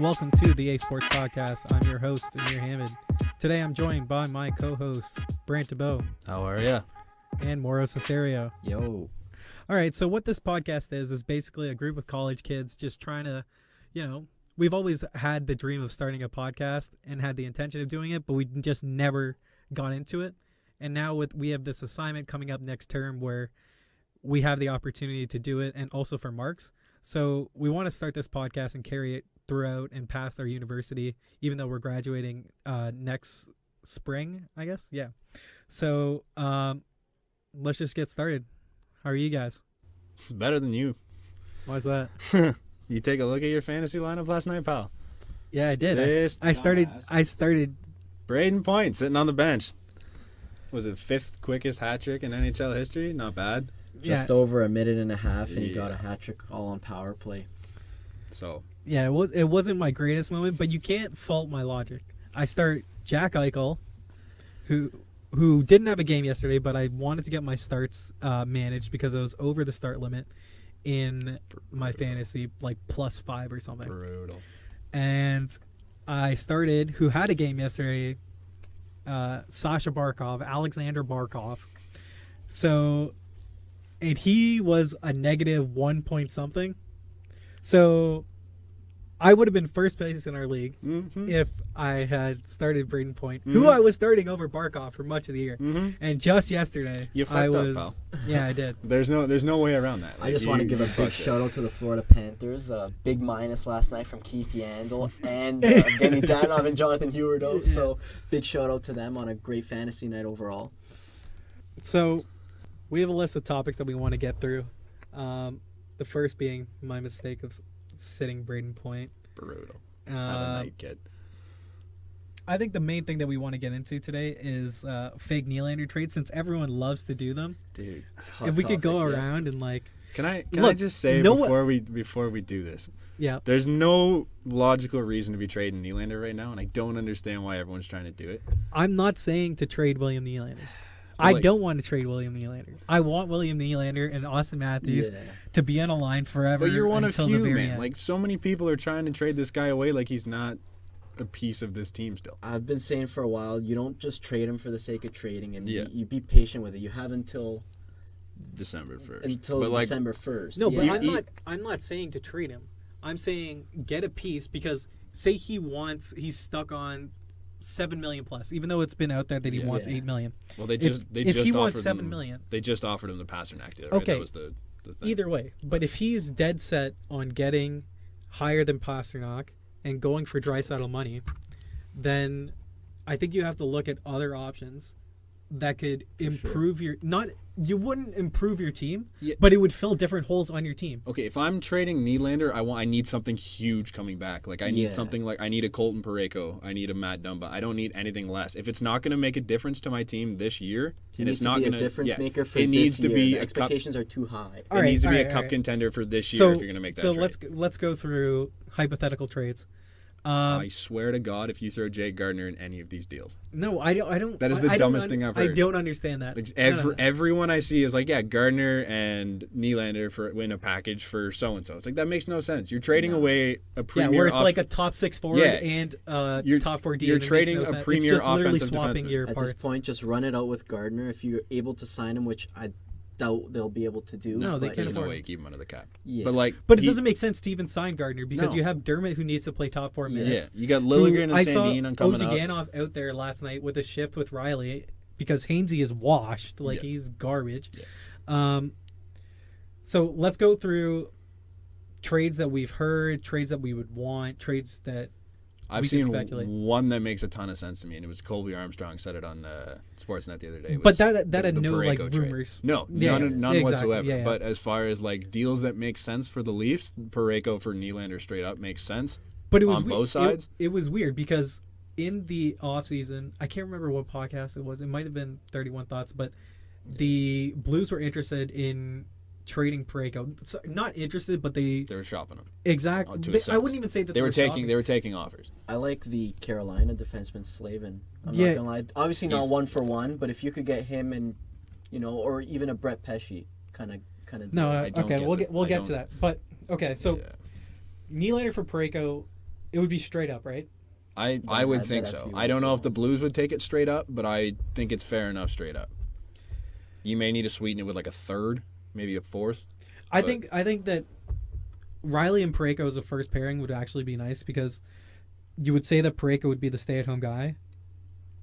welcome to the A Sports Podcast. I'm your host, Amir Hamid. Today I'm joined by my co-hosts, Brant. How are ya? And Mauro Cesario. Yo. All right, so what this podcast is basically a group of college kids just trying to, we've always had the dream of starting a podcast and had the intention of doing it, but we just never got into it. And now we have this assignment coming up next term where we have the opportunity to do it, and also for marks. So we want to start this podcast and carry it throughout and past our university, even though we're graduating next spring, I guess. Yeah. So let's just get started. How are you guys? Better than you. Why's that? You take a look at your fantasy lineup last night, pal. Yeah, I did. I started. Braden Point sitting on the bench. Was it fifth quickest hat trick in NHL history? Not bad. Just over a minute and a half, and he got a hat trick all on power play. So yeah, it wasn't my greatest moment, but you can't fault my logic. I start Jack Eichel, who didn't have a game yesterday, but I wanted to get my starts managed because I was over the start limit in my fantasy, like +5 or something. Brutal. And I started, who had a game yesterday, Sasha Barkov, Alexander Barkov. So, and he was a -1 point something. So I would have been first place in our league if I had started Braden Point, who I was starting over Barkov for much of the year. And just yesterday, you fucked up, pal. Yeah, I did. There's no way around that. I just want to give a big shout out to the Florida Panthers. Big minus last night from Keith Yandel and Evgeny Danov and Jonathan Huberdeau. Yeah. So big shout out to them on a great fantasy night overall. So we have a list of topics that we want to get through. The first being my mistake of sitting Braden Point. Brutal. Have a night, kid. I think the main thing that we want to get into today is fake Nylander trades, since everyone loves to do them. Dude, if we could go around and like, can I just say before we do this? Yeah. There's no logical reason to be trading Nylander right now, and I don't understand why everyone's trying to do it. I'm not saying to trade William Nylander. I don't want to trade William Nylander. I want William Nylander and Austin Matthews to be on a line forever. But you're one until of few, the very man. end. Like, so many people are trying to trade this guy away like he's not a piece of this team still. I've been saying for a while, you don't just trade him for the sake of trading him. Yeah. You be patient with it. You have until December 1st. December 1st. No, but I'm not saying to trade him. I'm saying get a piece, because say he's stuck on $7 million plus, even though it's been out there that he wants $8 million. Well, if he wants $7 million, they just offered him the Pasternak deal. Right? Okay, that was the thing. Either way, but if he's dead set on getting higher than Pasternak and going for Draisaitl money, then I think you have to look at other options that could improve you wouldn't improve your team, but it would fill different holes on your team. Okay, if I'm trading Nylander, I need something huge coming back. Like I need something like I need a Colton Parayko, I need a Matt Dumba. I don't need anything less. If it's not going to make a difference to my team this year, and it's not going to be a difference maker for it needs this year. to be the expectations are too high. It needs to be a cup contender for this year if you're going to make that trade. So let's go through hypothetical trades. I swear to God, if you throw Jake Gardner in any of these deals. No, I don't. That is the dumbest thing I've heard. I don't understand that. Like everyone I see is like, yeah, Gardner and Nylander for win a package for so-and-so. It's like, that makes no sense. You're trading away a premier... Yeah, where it's like a top 6 forward and top 4 D. You're trading a premier offensive defenseman. At this point, just run it out with Gardner. If you're able to sign him, which I doubt they'll be able to do. No, they can't There's afford no way you keep him under the cap. Yeah. But it doesn't make sense to even sign Gardner, because you have Dermott, who needs to play top 4 minutes. Yeah, you got Liljegren and Sandin coming up. Ozhiganov out there last night with a shift with Riley, because Hainsey is washed. He's garbage. Yeah. So let's go through trades that we've heard, trades that we would want, trades that I've seen one that makes a ton of sense to me, and it was Colby Armstrong said it on Sportsnet the other day. But that had no like rumors. No, none whatsoever. Yeah. But as far as like deals that make sense for the Leafs, Parayko for Nylander straight up makes sense. But it was on both sides. It was weird because in the offseason, I can't remember what podcast it was. It might have been 31 Thoughts, but the Blues were interested in trading Parayko. So, not interested, but they were shopping him. Exactly. I wouldn't even say that they were taking. They were taking offers. I like the Carolina defenseman Slavin. I'm not gonna lie. Obviously not 1-for-1, but if you could get him and or even a Brett Pesce kind of. No. Okay, we'll get to that. But okay, so Nylander for Parayko It would be straight up, right? I would think that'd so. be I don't know really if the Blues would take it straight up, but I think it's fair enough straight up. You may need to sweeten it with like a third, maybe a fourth. I think that Riley and Parayko as a first pairing would actually be nice because you would say that Parayko would be the stay-at-home guy,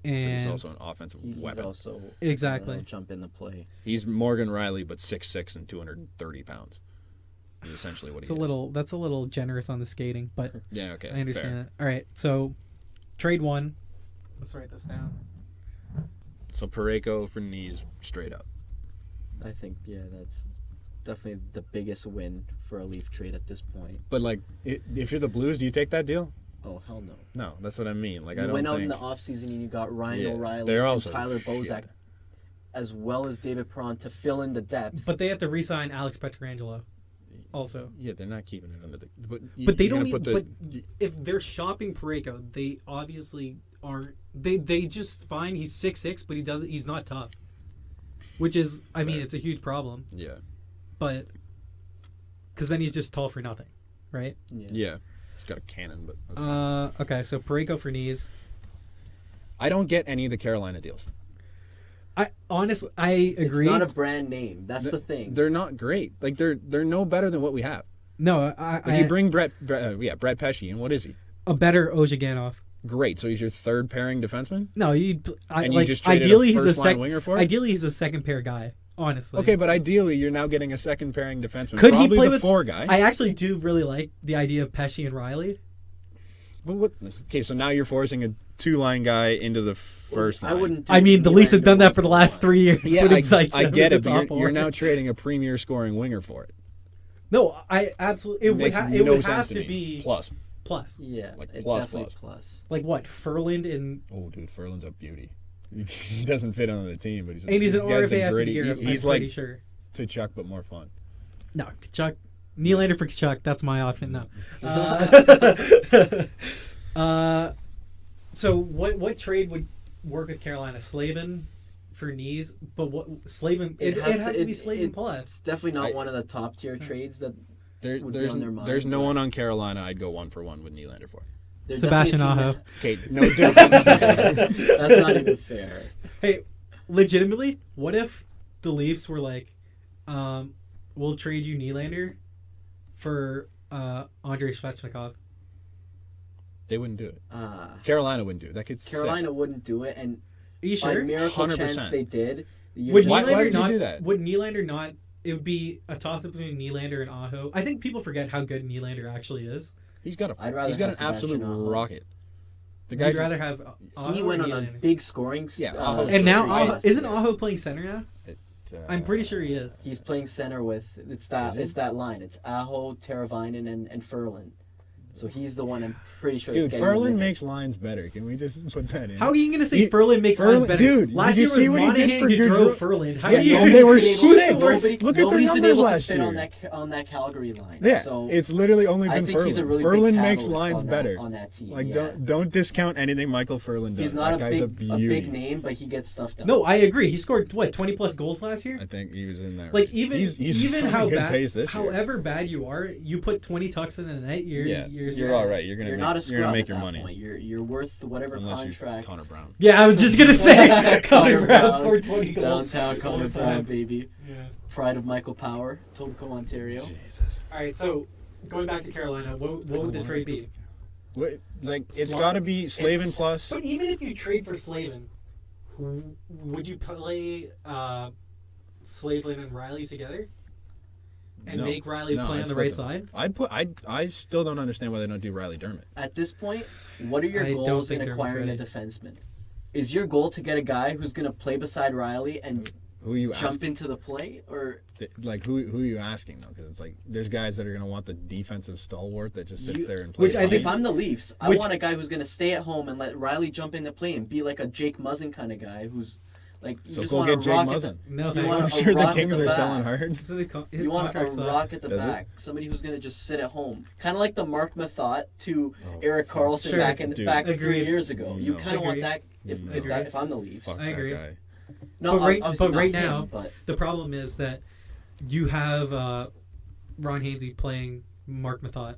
and he's also an offensive He's weapon. also Exactly. jump in the play. He's Morgan Riley, but 6'6" and 230 pounds. Is essentially what It's he is. that's a little generous on the skating, but Yeah, okay. I understand fair. that. All right, so trade one. Let's write this down. So Parayko for knees, straight up. I think that's definitely the biggest win for a Leaf trade at this point. But like, if you're the Blues, do you take that deal? Oh hell no! No, that's what I mean. Like, You I don't went out think in the offseason and you got Ryan Yeah, O'Reilly they're and also Tyler Bozak, shit. as well as David Perron to fill in the depth. But they have to re-sign Alex Pietrangelo, also. Yeah, they're not keeping it under the. But But they you're don't. gonna But if they're shopping Parayko, they obviously aren't. They just find he's 6'6", but he's not tough. Which is, I mean, Fair. it's a huge problem. Yeah. But because then he's just tall for nothing, right? Yeah. He's got a cannon, but that's fine. Okay, so Parayko for knees. I don't get any of the Carolina deals. I agree. It's not a brand name. That's the thing. They're not great. Like they're no better than what we have. No, Like you bring Brett Pesce, and what is he? a better Ozhiganov. Great. So he's your third pairing defenseman. No, you just traded ideally a he's a first-line winger for it? Ideally he's a second pair guy. Honestly. Okay, but ideally you're now getting a second pairing defenseman. Could he Probably play the with 4 guy? I actually do really like the idea of Pesce and Riley. But what? Okay, so now you're forcing a 2-line guy into the first line. I wouldn't. Do I mean, the Leafs have Nylander done that one for the last one. 3 years. Yeah, Putting Sykes I in get with it, the but top you're now four. trading a premier scoring winger for it. No, I absolutely. It would, Makes it no would sense have to to me. be Plus. plus. Yeah, Like it plus, definitely plus. Like what? Furland and Oh, dude, Ferland's a beauty. He doesn't fit on the team, but he's and he's an the guy's the RFA after the gritty- year. He's I'm like pretty sure. to Chuck, but more fun. No, Kachuk. Nylander for Kachuk. That's my option. No. So what trade would work with Carolina? Slavin for knees, but what Slavin? It'd have to be Slavin plus. It's definitely not one of the top tier trades that would be on their mind. There's no but one on Carolina I'd go 1-for-1 with Nylander for. they're Sebastian definitely a Aho. team Okay, no difference. That's not even fair. Hey, legitimately, what if the Leafs were like, we'll trade you Nylander for Andrei Svechnikov? They wouldn't do it. Carolina wouldn't do it. That kid's Carolina sick. wouldn't do it, and Are you by sure? miracle 100%. chance they did. Would Why Nylander did you not do that? Would Nylander not? It would be a toss-up between Nylander and Aho. I think people forget how good Nylander actually is. He's got I'd rather he's got an have absolute Sebastian Aho. rocket. The You'd guy rather have Aho He or went on a Nylander? big scoring. Yeah, Aho- And now streak Aho, last isn't year. Aho playing center now? I'm pretty sure he is. He's playing center with Is he? it's that line. It's Aho, Teravainen, and Ferland. So he's the one I'm pretty sure. Dude, that's getting the Ferland minute. makes lines better. Can we just put that in? How are you going to say He- Ferland makes lines Ferland- better? dude, Last did you year see was what he did Monahan, for Gaudreau, Gaudreau? Ferland. How Yeah, do you? no, they were Nobody's been sick. able- nobody- Look at their nobody's been numbers able to last fit year. on that Calgary line. Yeah, so it's literally only I been think he's a Ferland. really Ferland big makes catalyst lines on better. on that team. Like yeah. don't discount anything Michael Ferland does. He's not that a guy's big a a beauty. big name, but he gets stuff done. No, I agree. He scored what 20 plus goals last year. I think he was in there. Like even he's even on how good bad, pace this year. however bad you are, you put 20 tucks in the net. You're all right. You're You're gonna not a make, you're scrub gonna make at your that money point. You're worth whatever unless contract. you're Connor Brown. Yeah, I was just gonna say Connor Brown Brown, scored 20 goals. Downtown Connor all the Brown, time. baby. Yeah. Pride of Michael Power, Tobico, Ontario. Jesus. All right, so going back to Carolina, what would the trade be? Like it's got to be Slavin It's- plus. But even if you trade for Slavin, would you play Slavin and Riley together? And No. make Riley No, play I'd on the split right them. side? I still don't understand why they don't do Riley Dermott. At this point, what are your I don't goals in think Dermott's acquiring a ready. defenseman? Is your goal to get a guy who's going to play beside Riley and Who are you jump asking? into the play, or Like who are you asking though? Because it's like there's guys that are gonna want the defensive stalwart that just sits You- there and plays. Which I think- if I'm the Leafs, I Which- want a guy who's going to stay at home and let Riley jump into play and be like a Jake Muzzin kind of guy who's like you So just go want get a Jake rock at Muzzin. No, You thanks. want I'm a sure the rock at Kings the are back. selling hard. So his You want a contract's up. rock at the Does it? back, somebody who's going to just sit at home, kind of like the Mark Mathot to Eric fuck. Carlson Sure. back Dude. 3 Agreed. years ago. You No. kind of want Agreed. that No. if I'm the Leafs. Fuck I that agree. guy. No, But right- obviously but not right him, now- but The problem is that you have Ron Hainsey playing Mark Mathot.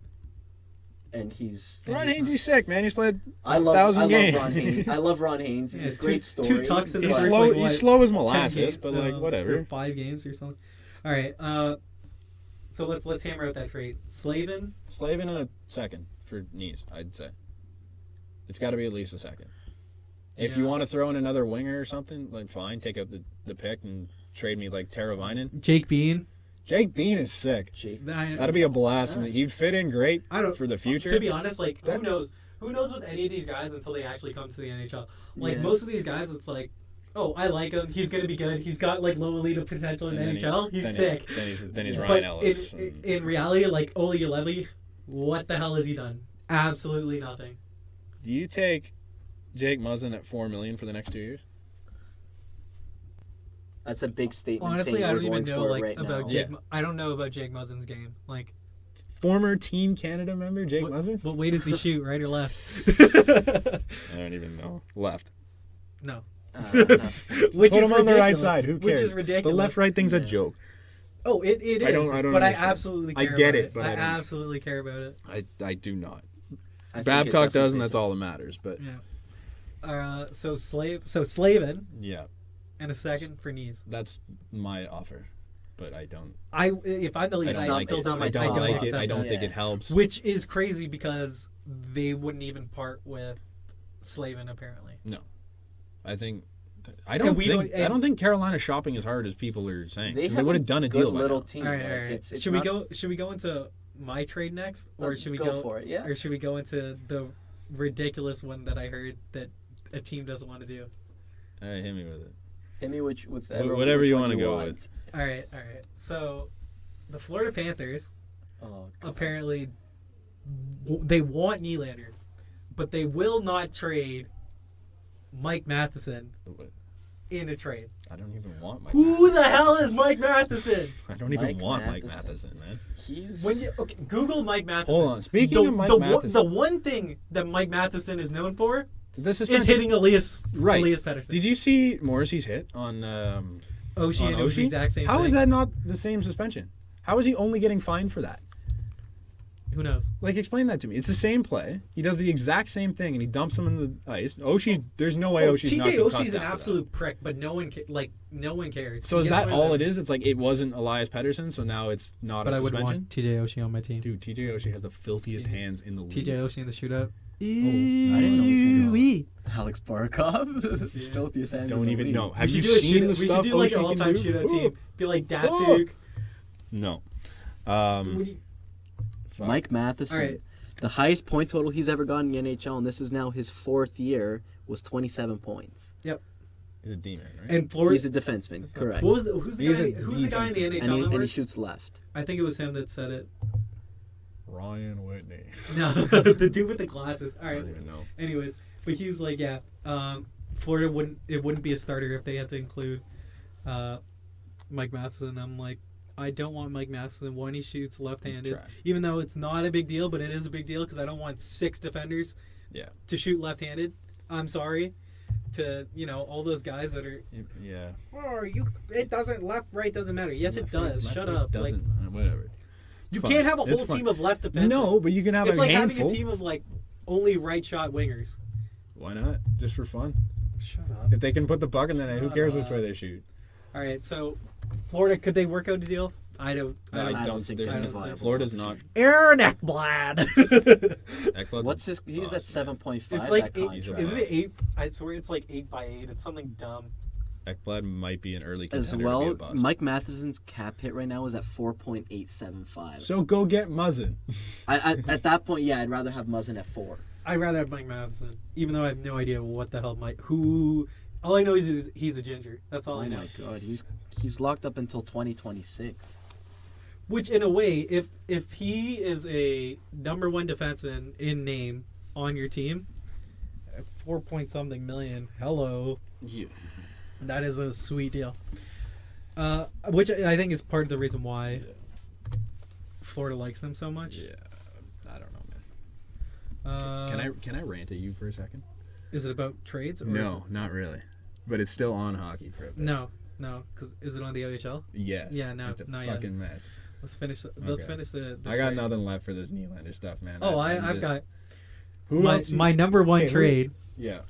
and he's Ron Haynes, he's sick, man. He's played I love 1,000 games. Ron Haynes. I love Ron Haynes. He's a great story. Two tucks in the He's first, slow. like, He's what, slow as 10 molasses, games, but like whatever. or 5 games or something. All right. So let's hammer out that trade. Slavin. Slavin in a second for knees, I'd say. It's got to be at least a second. If you want to throw in another winger or something, like fine, take out the pick and trade me like Teravainen. Jake Bean. Jake Bean is sick. That'd be a blast, and he'd fit in great for the future. To be honest, like who knows? Who knows with any of these guys until they actually come to the NHL? Like most of these guys, it's like, oh, I like him. He's gonna be good. He's got like low elite potential in the NHL. He's sick. Then he's Ryan Ellis. In reality, like Ole Yulevy, what the hell has he done? Absolutely nothing. Do you take Jake Muzzin at $4 million for the next 2 years? That's a big statement. Honestly, I don't even know right about now. Jake. I don't know about Jake Muzzin's game. Like former Team Canada member Jake Muzzin. What way does he shoot? Right or left? I don't even know. Left. No. Which Put him on the right side. Who cares? Which is ridiculous. The left-right thing's a joke. Oh, it is. I don't but understand. I absolutely care I get about it, but I absolutely care about it. I do not. Babcock does, and that's all that matters. But yeah. So Slavin. Yeah. And a second for knees. That's my offer, but I don't. If I'm the lead, I don't like it. I don't think it helps. Which is crazy because they wouldn't even part with Slavin apparently. No, I don't think Carolina's shopping as hard as people are saying. They would have done a deal. Little team. All right. Should we go into my trade next, or should we go for it? Yeah. Or should we go into the ridiculous one that I heard that a team doesn't want to do? All right, hit me with it. Hit me with whatever you want to go with. All right. So, the Florida Panthers apparently they want Nylander, but they will not trade Mike Matheson in a trade. I don't even want Mike. Who the hell is Mike Matheson? I don't even want Mike Matheson, man. Google Mike Matheson. Hold on. Speaking of Mike Matheson, the one thing that Mike Matheson is known for is hitting Elias Pettersson. Did you see Morrissey's hit on Oshie? And it was the exact same How thing. is that not the same suspension? How is he only getting fined for that? Who knows? Like, explain that to me. It's the same play. He does the exact same thing, and he dumps him in the ice. There's no way Oshie's not going to Oshie's an absolute prick, but no one cares. So is that all it is? It's like it wasn't Elias Pettersson, so now it's not a suspension? But I would want TJ Oshie on my team. Dude, TJ Oshie has the filthiest hands in the league. TJ Oshie in the shootout. I didn't know his name was Alex Barkov. Filthiest hands. Don't even know. Have you seen the stuff? We should do like an all-time shootout team. Be like Datsuk. No. Mike Matheson. Right. The highest point total he's ever gotten in the NHL, and this is now his 4th year, was 27 points. Yep. He's a demon, right? And he's a defenseman, correct. Who's the guy in the NHL? And he shoots left. I think it was him that said it. Ryan Whitney. No, the dude with the glasses. All right. I don't even know. Anyways, but he was like, Florida wouldn't be a starter if they had to include Mike Matheson. I'm like, I don't want Mike Matheson. One, he shoots left-handed, even though it's not a big deal, but it is a big deal because I don't want 6 defenders to shoot left-handed. I'm sorry to all those guys that are it doesn't right doesn't matter. Yes, it does. Shut up. Doesn't whatever. You can't have a whole team of left defensemen. No, but you can have it's a like handful. having a team of like only right shot wingers. Why not? Just for fun. Shut up. If they can put the puck in the net, who cares which way they shoot? All right, so Florida, could they work out a deal? I don't think Florida's not. Aaron Ekblad. What's his? He's at 7.5. It's like 8, isn't it 8? I swear it's like 8x8. It's something dumb. Ekblad might be an early as contender well. To be a bust. Mike Matheson's cap hit right now is at 4.875. So go get Muzzin. At that point, I'd rather have Muzzin at 4. I'd rather have Mike Matheson, even though I have no idea what the hell who. All I know is he's a ginger. That's all I know. Oh my god, he's locked up until 2026. Which, in a way, if he is a number 1 defenseman in name on your team, 4-point-something million. Hello. Yeah. That is a sweet deal. Which I think is part of the reason why Florida likes him so much. Yeah, I don't know, man. Can I rant at you for a second? Is it about trades? Or no, not really. But it's still on hockey for a bit. No, because is it on the OHL? Yes. Yeah, no, it's a not fucking yet. mess. Let's finish. Let's Okay. finish the I got trade. nothing left for this Nylander stuff, man. Oh, I'm I've just- got Who my, else? my number one Okay, who- trade. Yeah.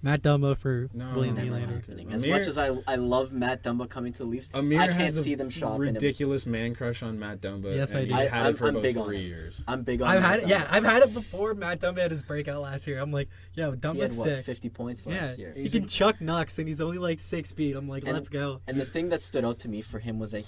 Matt Dumba for No, William Never Nylander. happening. As Amir- much as I love Matt Dumba coming to the Leafs, Amir I can't has see a them shopping him. ridiculous man crush on Matt Dumba. Yes, and I do. He's had it for I'm about big on 3 it. years. I'm big on I've Matt had it. Dumba. Yeah, I've had it before Matt Dumba had his breakout last year. I'm like, yo, He had Dumba's what, sick. 50 points Yeah, last year. he can chuck Nucks, and he's only like 6 feet. I'm like, And- let's go. And the thing that stood out to me for him was that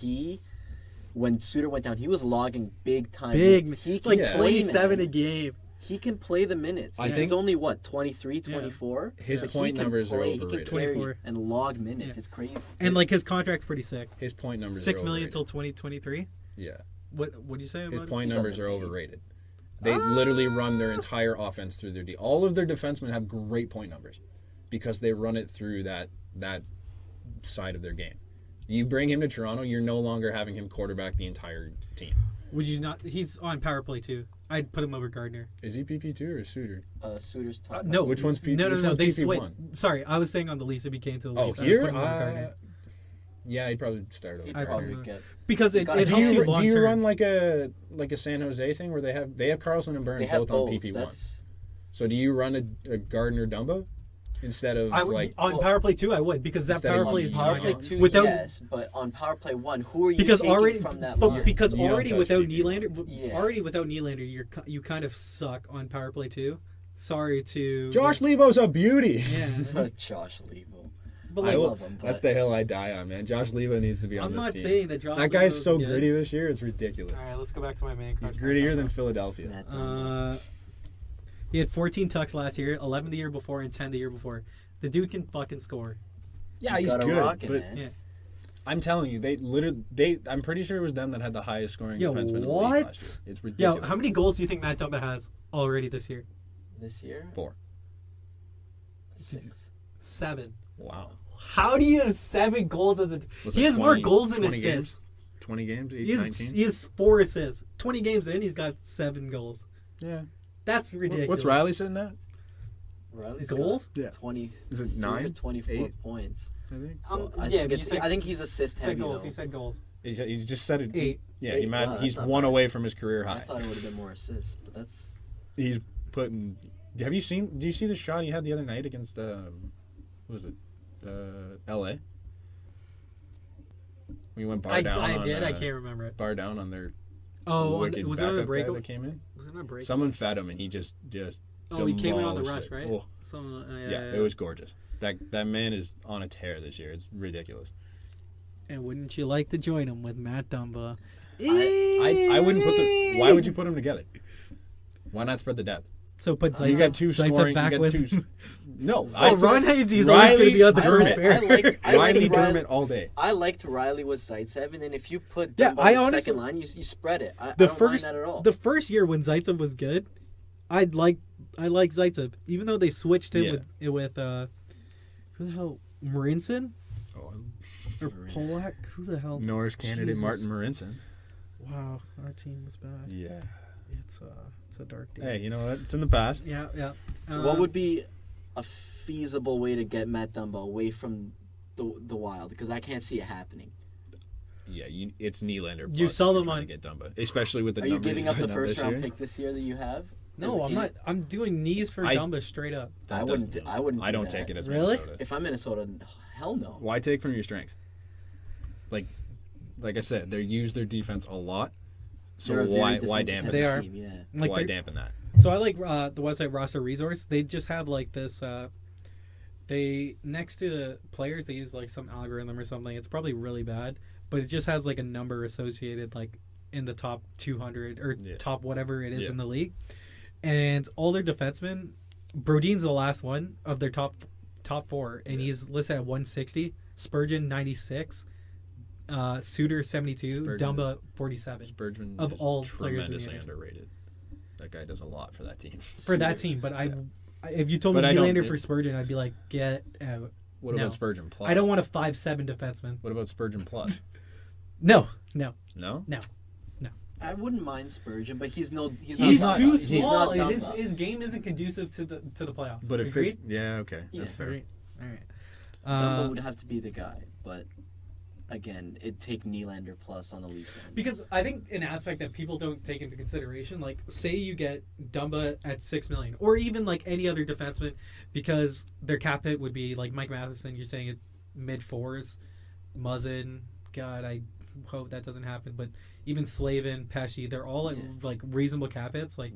when Suter went down, he was logging big time. Big, minutes. He can like Yeah. play, 27 man. a game. He can play the minutes. I He's think- only what 23, 24. His But point he can numbers are play, He can overrated. carry 24. and log minutes. Yeah. It's crazy. And like his contract's pretty sick. His point numbers 6 are million overrated. till 2023. Yeah. What do you say? His about point He's numbers are underpaid. overrated. They literally run their entire offense through their D. All of their defensemen have great point numbers because they run it through that side of their game. You bring him to Toronto, you're no longer having him quarterback the entire team. Would you not? He's on power play too. I'd put him over Gardner. Is he PP2 or Suter? Suter's top. No, Which one's P- No, which no. one's They PP1? switched. Sorry, I was saying on the Leafs if he came to the Oh, Leafs. here? I'd put him over Gardner. Yeah, he'd probably start over. He'd I probably agree. get. Because He's it got a- helps Do you you, long do you term. run like a San Jose thing where they have Carlson and Burns They have both both. on PP1? That's So do you run a Gardner Dumba instead of I would, like on power play 2, I would because that Instead power of play on is power not play Nylander. 2, without yes, but on power play 1, who are you because taking already from that line? because You don't already touch without PP1. Nylander Yeah. already without Nylander you kind of suck on power play 2. Sorry to Josh Levo's a beauty. Yeah. Josh Levo. But I like, love him, That's but- the hill I die on, man. Josh Levo needs to be on I'm this not team. saying that Josh That guy's Levo's so good. gritty this year, it's ridiculous. All right, let's go back to my main He's crush. grittier than Philadelphia. Matt Dumba. He had 14 tucks last year, 11 the year before, and 10 the year before. The dude can fucking score. Yeah, He's he's got a good, rocket, but man. Yeah. I'm telling you, I'm pretty sure it was them that had the highest scoring Yo, defenseman in the what? league last year. It's Yo, ridiculous. how many goals do you think Matt Dumba has already this year? This year, 4. 6. 7. Wow. How do you have 7 goals as a? Was He it has more 20 goals than 20 assists. games? 20 games? 8, He 19? has 4 assists. 20 games in, he's got 7 goals. Yeah. That's ridiculous. What's Riley sitting at? Riley's Goals? got Yeah. 20. Is it 9? 24 8? points. I think. So I yeah, think but you said- I think he's assist He said heavy. goals. Though. He said goals. He's just said it. 8. Yeah, 8, wow, that's he's not 1 bad. away from his career I high. thought it would have been more assists, but that's He's putting. Have you seen? Do you see the shot he had the other night against what was it? L.A. We went bar down. I on, did. I can't remember it. Bar down on their. Oh, wicked was it on a backup guy break? that came in? Was it on a break? Someone fed him and he just. Oh, he came in on the demolished rush, it. right? Oh, yeah, it was gorgeous. That man is on a tear this year. It's ridiculous. And wouldn't you like to join him with Matt Dumba? I wouldn't put the. Why would you put them together? Why not spread the depth? So put Zaitsev, You got 2 Zaitsev scoring. back You got with. 2. No, So Ron Hainsey's always going to be on the Riley first Dermott. pair. I Riley liked Dermott all day. I liked Riley with Zaitsev, and then if you put Yeah, Dumba I on the honestly- second line, you spread it. I The don't first, mind that at all. the first year when Zaitsev was good, I like Zaitsev, even though they switched him with who the hell Marinson Oh, or Marinson. Polak? Who the hell? Norris candidate Jesus. Martin Marinson. Wow, our team was bad. Yeah. It's a dark day. Hey, you know what? It's in the past. Yeah, yeah. What would be a feasible way to get Matt Dumba away from the Wild? Because I can't see it happening. Yeah, it's Nylander. You plus sell if you're them trying on- to get Dumba, especially with the Are you numbers giving he's up the putting first this round year. pick this year that you have? No, I'm not. I'm doing knees for I- Dumba straight up. That I wouldn't. doesn't- I wouldn't. I do don't that. take it as Really? Minnesota. If I'm Minnesota, hell no. Why take from your strengths? Like I said, they use their defense a lot. So They're a very why defensive dampen? They heavy are. team, yeah. Like Why they're- dampen that? So I like the website Roster Resource. They just have like this. They next to the players they use like some algorithm or something. It's probably really bad, but it just has like a number associated like in the top 200 or top whatever it is in the league, and all their defensemen. Brodin's the last one of their top 4, and he's listed at 160. Spurgeon 96. Suter 72. Spurgeon- Dumba 47. Spurgeon Of is all players in the tremendously NHL. underrated. That guy does a lot for that team. For that team, but if you told me But I don't- Nylander for Spurgeon, I'd be like, get out. What No. about Spurgeon plus? I don't want a 5'7" defenseman. What about Spurgeon plus? No. No. I wouldn't mind Spurgeon, but he's not. He's Dumba. too He's small. not His Dumba. his game isn't conducive to the playoffs. But it Agreed? fits. Yeah. Okay. Yeah. That's fair. Agreed. All right. Dumba would have to be the guy, but again, it'd take Nylander plus on the Leafs end. Because I think an aspect that people don't take into consideration, like say you get Dumba at $6 million, or even like any other defenseman, because their cap hit would be like Mike Matheson. You're saying it mid-4s, Muzzin. God, I hope that doesn't happen. But even Slavin, Pesci, they're all at like reasonable cap hits, like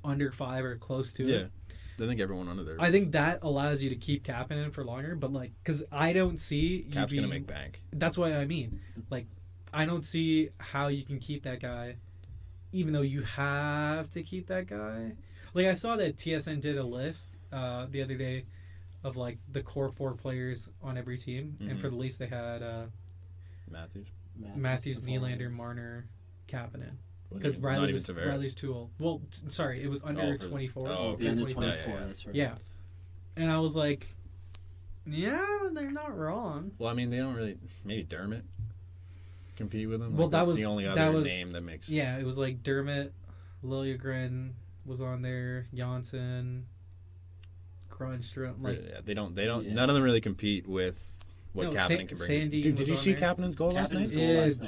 under 5 or close to it. I think everyone under there. I think that allows you to keep Kapanen for longer, but like, because I don't see Cap's gonna make bank. That's what I mean. Like, I don't see how you can keep that guy, even though you have to keep that guy. Like, I saw that TSN did a list the other day of like the core 4 players on every team, and for the Leafs they had Matthews, Nylander, Marner, Kapanen. Because Riley's too old. Well, sorry, it was under 24. Oh, the under 24, that's right. Yeah. And I was like, yeah, they're not wrong. Well, I mean, they don't really... Maybe Dermott compete with them. Well, that's the only other name that makes... Yeah, it was like Dermott, Liljegren was on there, Janssen, Grunstrom. Like, they don't. None of them really compete with... What Kapanen can bring. Dude, did you see Kapanen's goal last night?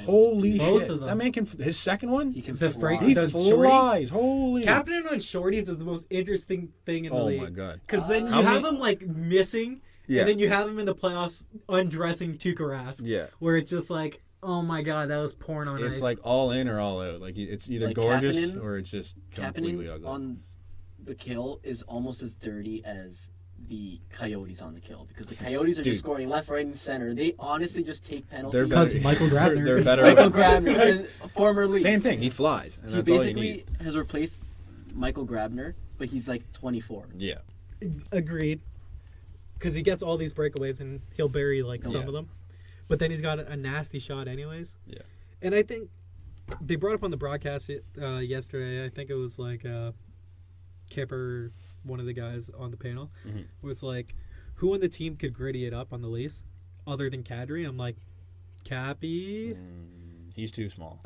Holy both shit. of them. That man can... His second one? He can fly. He flies. Holy... Kapanen on shorties is the most interesting thing in the league. Oh, my God. Because then you have him, like, missing, and then you have him in the playoffs undressing Tuukka Rask. Yeah. Where it's just like, oh, my God, that was porn on ice. It's like all in or all out. Like, it's either like gorgeous or it's just completely ugly. On the kill is almost as dirty as... the Coyotes on the kill, because the Coyotes are just scoring left, right, and center. They honestly just take penalties. Because Michael Grabner. They're better. Michael Grabner, formerly. Same thing. He flies. And he that's basically all you need. has replaced Michael Grabner, but he's like 24. Yeah. Agreed. Because he gets all these breakaways and he'll bury like some of them, but then he's got a nasty shot anyways. Yeah. And I think they brought up on the broadcast yesterday. I think it was like Kipper, one of the guys on the panel, where it's like, who on the team could gritty it up on the Leafs other than Kadri? I'm like, Cappy. He's too small.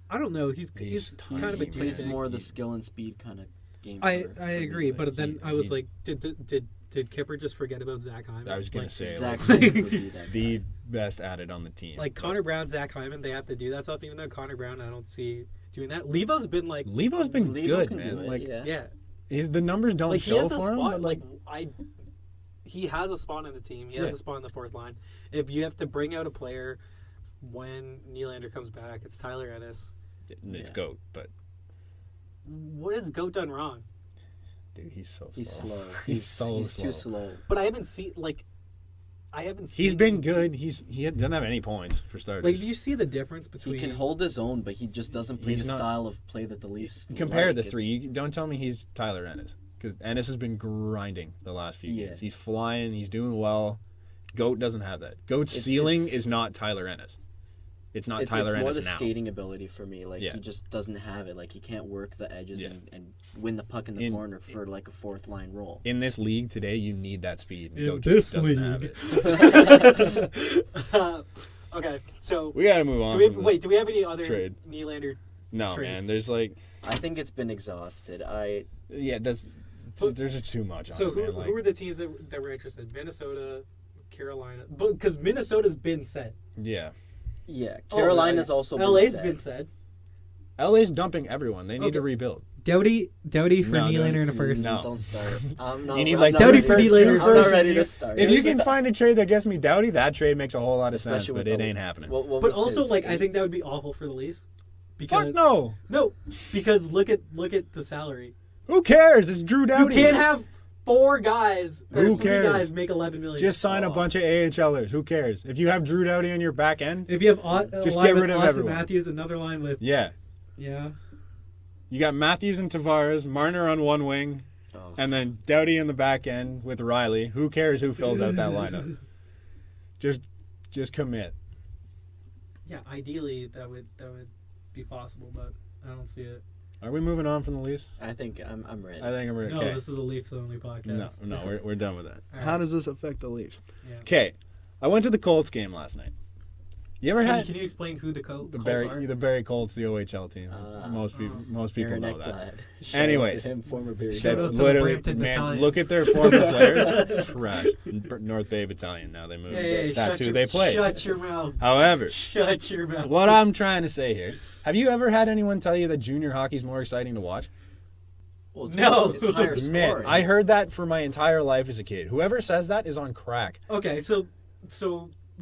I don't know. He's kind of a he plays more of the skill and speed kind of game. I agree, but then I was like, did Kipper just forget about Zach Hyman? I was gonna say Zach Hyman would be that the best at it on the team. Like Connor Brown, Zach Hyman, they have to do that stuff. Even though Connor Brown, I don't see doing that. Levo's been good, man. Like yeah. The numbers don't show for him. Spot, he has a spot in the team. He has a spot in the fourth line. If you have to bring out a player when Nylander comes back, it's Tyler Ennis. It's Goat, but what has Goat done wrong? Dude, he's so slow. He's slow. He's so he's too slow. But I haven't seen. He's been good. He doesn't have any points for starters. Like, do you see the difference between? He can hold his own, but he just doesn't play the style of play that the Leafs. Compare the three. You don't tell me he's Tyler Ennis, because Ennis has been grinding the last few games. He's flying. He's doing well. Goat doesn't have that. Goat's ceiling is not Tyler Ennis. It's not Tyler Ennis now. It's more the skating ability for me. Like, he just doesn't have it. Like, he can't work the edges and win the puck in the corner for, like, a fourth-line role. In this league today, you need that speed. In this league. Okay, so... We got to move on. Do we have any other trade? Nylander No, trades? Man. There's, like... I think it's been exhausted. There's just too much on it, man. Who were the teams that were interested? Minnesota, Carolina... Because Minnesota's been set. Yeah. Yeah, Carolina's also LA's been said. LA's dumping everyone. They need to rebuild. Doughty for Nylander in a first. No. Don't start. You need like Doughty for Nylander first. I'm not ready to start. If you can find a trade that gets me Doughty, that trade makes a whole lot of sense, but it ain't happening. But also, I think that would be awful for the Leafs. Fuck no. No, because look at the salary. Who cares? It's Drew Doughty. You can't have 4 guys or Who 3 cares? guys make $11 million. Just sign a bunch of AHLers. Who cares? If you have Drew Doughty on your back end, if you have just get rid of Austin everyone. Matthews, another line with yeah. You got Matthews and Tavares, Marner on one wing, and then Doughty in the back end with Riley. Who cares who fills out that lineup? Just commit. Yeah, ideally that would be possible, but I don't see it. Are we moving on from the Leafs? I think I'm ready. I think I'm ready. No, okay. this is a Leafs only podcast. No, we're done with that. Right. How does this affect the Leafs? Yeah. Okay, I went to the Colts game last night. You ever had Can you explain who the Colts Barry are? the Barry Colts, the OHL team? Most people Aaron know that. Eckblad. Shout Anyways, out to him, former Barry Shout That's out to the literally, Brampton man. Battalions. Look at their former players. Trash. North Bay Battalion. Now they moved. Hey, That's who they play. Shut your mouth. However, Shut your mouth. what I'm trying to say here: have you ever had anyone tell you that junior hockey is more exciting to watch? Well, No. it's higher Man, scoring. I heard that for my entire life as a kid. Whoever says that is on crack. Okay, so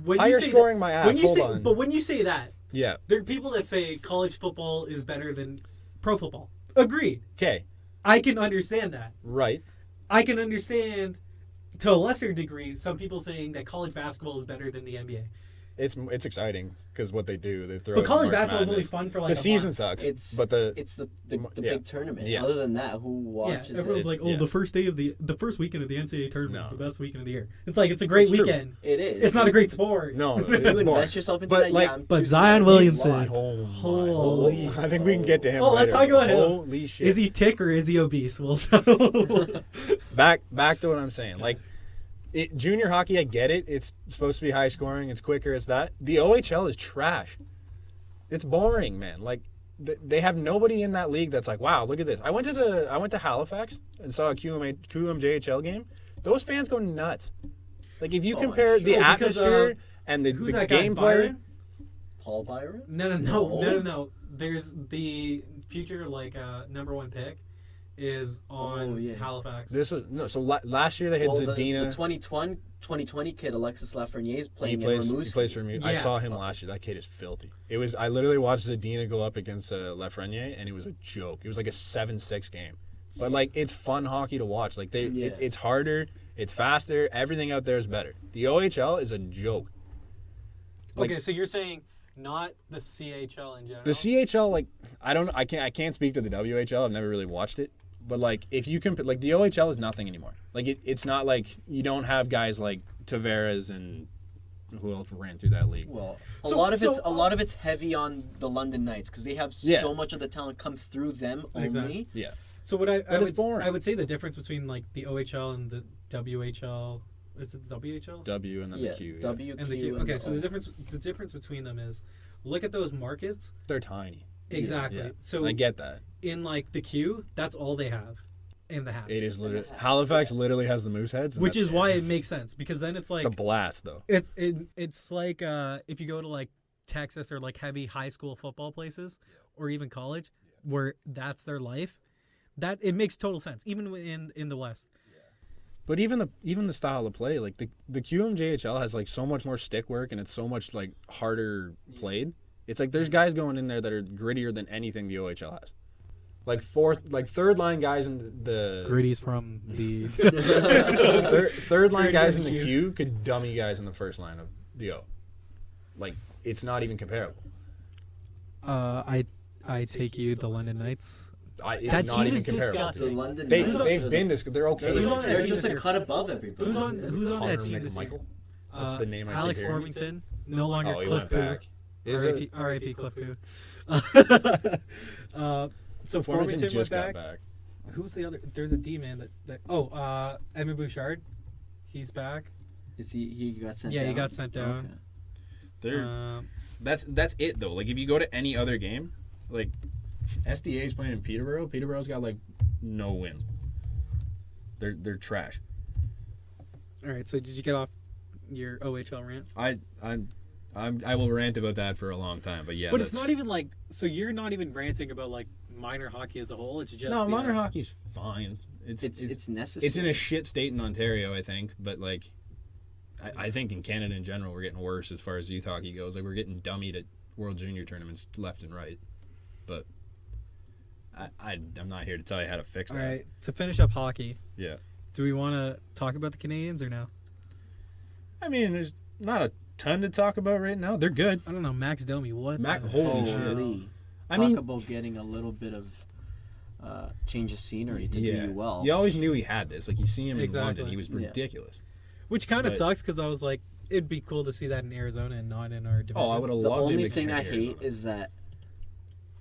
when Higher you say scoring that, my ass. when you Hold say, on. but when you say that, Yeah. there are people that say college football is better than pro football. Agreed. Okay. I can understand that. Right. I can understand, to a lesser degree, some people saying that college basketball is better than the NBA. It's exciting because what they do, they throw. But in college March basketball is only Madness. fun for like The a season month. sucks. It's but the the yeah. big tournament. Yeah. Other than that, who Yeah, watches everyone's it? like, yeah. the first weekend of the NCAA tournament is No. the best weekend of the year. It's like, it's a great It's true. weekend. It is. It's not a great sport. no, If it's you boring. invest yourself into But, that, like- yeah, I'm But choosing Zion that. Williamson. Why? Holy. I think we can get to him. Oh, let's later. talk about him. Holy shit! Is he tick or is he obese? We'll tell. back to what I'm saying? Like, junior hockey, I get it. It's supposed to be high scoring. It's quicker. It's that. The OHL is trash. It's boring, man. Like, they have nobody in that league that's like, wow, look at this. I went to Halifax and saw a QMJHL game. Those fans go nuts. Like, if you compare the sure. Because, atmosphere and the Who's the that guy? gameplay. Byron? Paul Byron? No. There's the future number one pick is on Halifax. This was last year they had Zadina. The 2020 kid, Alexis Lafreniere, is playing He in plays Rimouski. for me. Yeah. I saw him last year. That kid is filthy. I literally watched Zadina go up against Lafreniere, and it was a joke. It was like a 7-6 game. But like, it's fun hockey to watch. Like it's harder, it's faster. Everything out there is better. The OHL is a joke. Like, Okay, so you're saying not the CHL in general. the CHL, like, I can't speak to the WHL. I've never really watched it. But like, if you compare, like, the OHL is nothing anymore. Like, it's not like you don't have guys like Tavares and who else ran through that league. Well, a So- lot of so- it's heavy on the London Knights because they have Yeah. so much of the talent come through them only. Exactly. Yeah. So what I it's boring. would say the difference between like the OHL and the WHL, is it the WHL? W and then Yeah, the Q. Yeah. W, And the Q, Q. and Okay, the so O. the difference between them is, look at those markets. They're tiny. Exactly. Yeah. So I get that. in like the Q, that's all they have in the Habs. It is literally Halifax literally has the moose heads, and Which that's is why it makes sense, because then it's like it's a blast though. it's like if you go to like Texas or like heavy high school football places or even college where that's their life, that it makes total sense even in the West. But even the style of play, like the QMJHL has like so much more stick work and it's so much like harder played. It's like there's guys going in there that are grittier than anything the OHL has. Like third line guys in the Gritty's from the third line Gritty's guys in in the the Q could dummy guys in the first line of the O. Like, it's not even comparable. I take you the London Knights. It's That not team even is comparable. disgusting. The London They've Knights, been this. They're okay. Who's on that they're team just this a year? cut above everybody. Who's on that Connor team this year? McMichael? That's the name I Alex keep hearing. Formington, no longer Oh, he Cliff went Boo. back. Is it? R.I.P. Cliff Boo. So Formington Formington went just back. got back. Who's the other? There's a D man that Evan Bouchard. He's back. Is he got sent Yeah, down? he got sent down. Okay. They're that's it though. Like, if you go to any other game, like SDA's playing in Peterborough. Peterborough's got like no wins. They're trash. All right. So did you get off your OHL rant? I will rant about that for a long time, but yeah. But it's not even like, so you're not even ranting about like minor hockey as a whole. It's just no, minor hockey's fine. It's necessary. It's in a shit state in Ontario, I think, but like, I think in Canada in general we're getting worse as far as youth hockey goes. Like, we're getting dummied at World Junior tournaments left and right, but I'm not here to tell you how to fix that. All right. To finish up hockey, Yeah. do we want to talk about the Canadiens or no? I mean, there's not a ton to talk about right now. They're good. I don't know. Max Domi. What? the Holy hell? shit. I Talk mean, about getting a little bit of change of scenery to do well. You always knew he had this. Like, you see him in Exactly. London, he was ridiculous. Which kind of But- sucks because I was like, it'd be cool to see that in Arizona and not in our division. Oh, I would have The loved him only to thing carry I hate Arizona. is that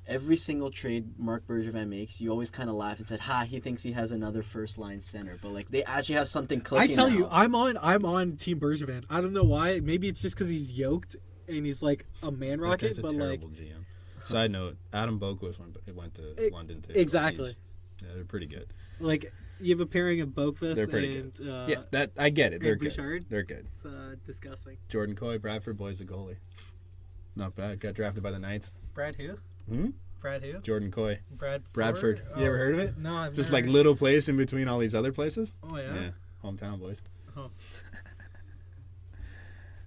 every single trade Mark Bergevin makes, you always kind of laugh and said, "Ha, he thinks he has another first line center." But like, they actually have something I clicking. tell you, now. I'm on Team Bergevin. I don't know why. Maybe it's just because he's yoked and he's like a man That rocket, guy's a but like terrible GM. Side note: Adam Boquist went to London too. exactly. Yeah, they're pretty good. Like you have a pairing of Boquist They're pretty and good. Yeah, that I get it. They're good. Bouchard. They're good. It's disgusting. Jordan Coy, Bradford boy's the goalie. Not bad. Got drafted by the Knights. Brad who? Brad who? Jordan Coy. Bradford. You ever heard of it? No, I've Just never. like little place in between all these other places. Oh yeah. Yeah, hometown boys. Oh.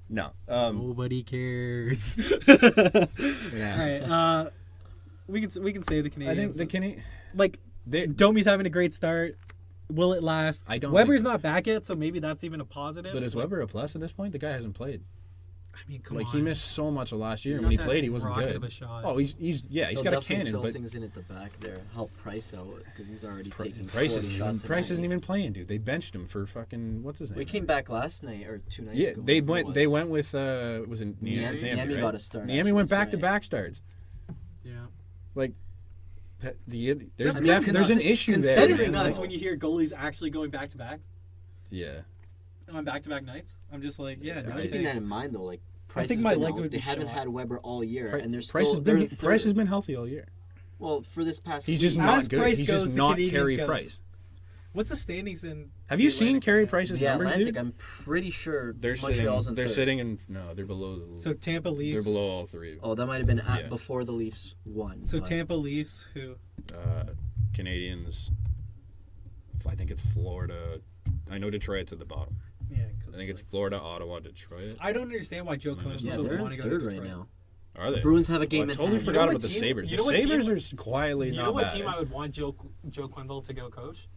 No. Nobody cares. Yeah. All right. We can say the Canadiens. I think the Canadiens. like Domi's having a great start. Will it last? I don't. Weber's not back yet, so maybe that's even a positive. But is Weber a plus at this point? The guy hasn't played. I mean, come Like on. he missed so much of last year, He's and when he got played, that he wasn't rocket good. of a shot. Oh, he's He'll got a definitely cannon, fill but things in at the back there, help Price out because he's already taking Price 40 shots. Price isn't even playing, dude. They benched him for fucking what's his name? We came back last night or 2 nights Yeah, ago. they whatever went. it They was. went with was it Niemi? Niemi, Niemi right? got a start, Niemi actually, went that's back to right. back starts. Yeah. Like there's That's there's an nuts. issue That there. is man. nuts when you hear goalies actually going back to back Yeah. on back to back nights. I'm just like, yeah. Yeah, no Keeping that thanks. in mind though, like I Price think has my been legs out. would They be haven't shot. had Weber all year, and they're Price still has they're Price has third. been healthy all year. Well, for this past He's week, just As not good. Price He's goes, just the not Canadiens Carey goes. Price. What's the standings in? Have you the seen Atlantic Carey right now? Price's the numbers, Atlantic. dude? I'm pretty sure They're Montreal's sitting. in They're third. sitting in. No, they're below. So Tampa Leafs. They're below all three. Oh, that might have been Yeah. before the Leafs won. So but- Tampa Leafs, who? Canadians. I think it's Florida. I know Detroit's at the bottom. Yeah. I think it's Florida, Ottawa, Detroit. I don't understand why Joe Quinn Yeah, would they're want in to go to third right Detroit. now. Are they? Bruins have a Oh, game I in totally hand. forgot what about the team- Sabres. you The know what team- Sabres are quietly You not know what bad. team I would want Joe Quenneville to go coach,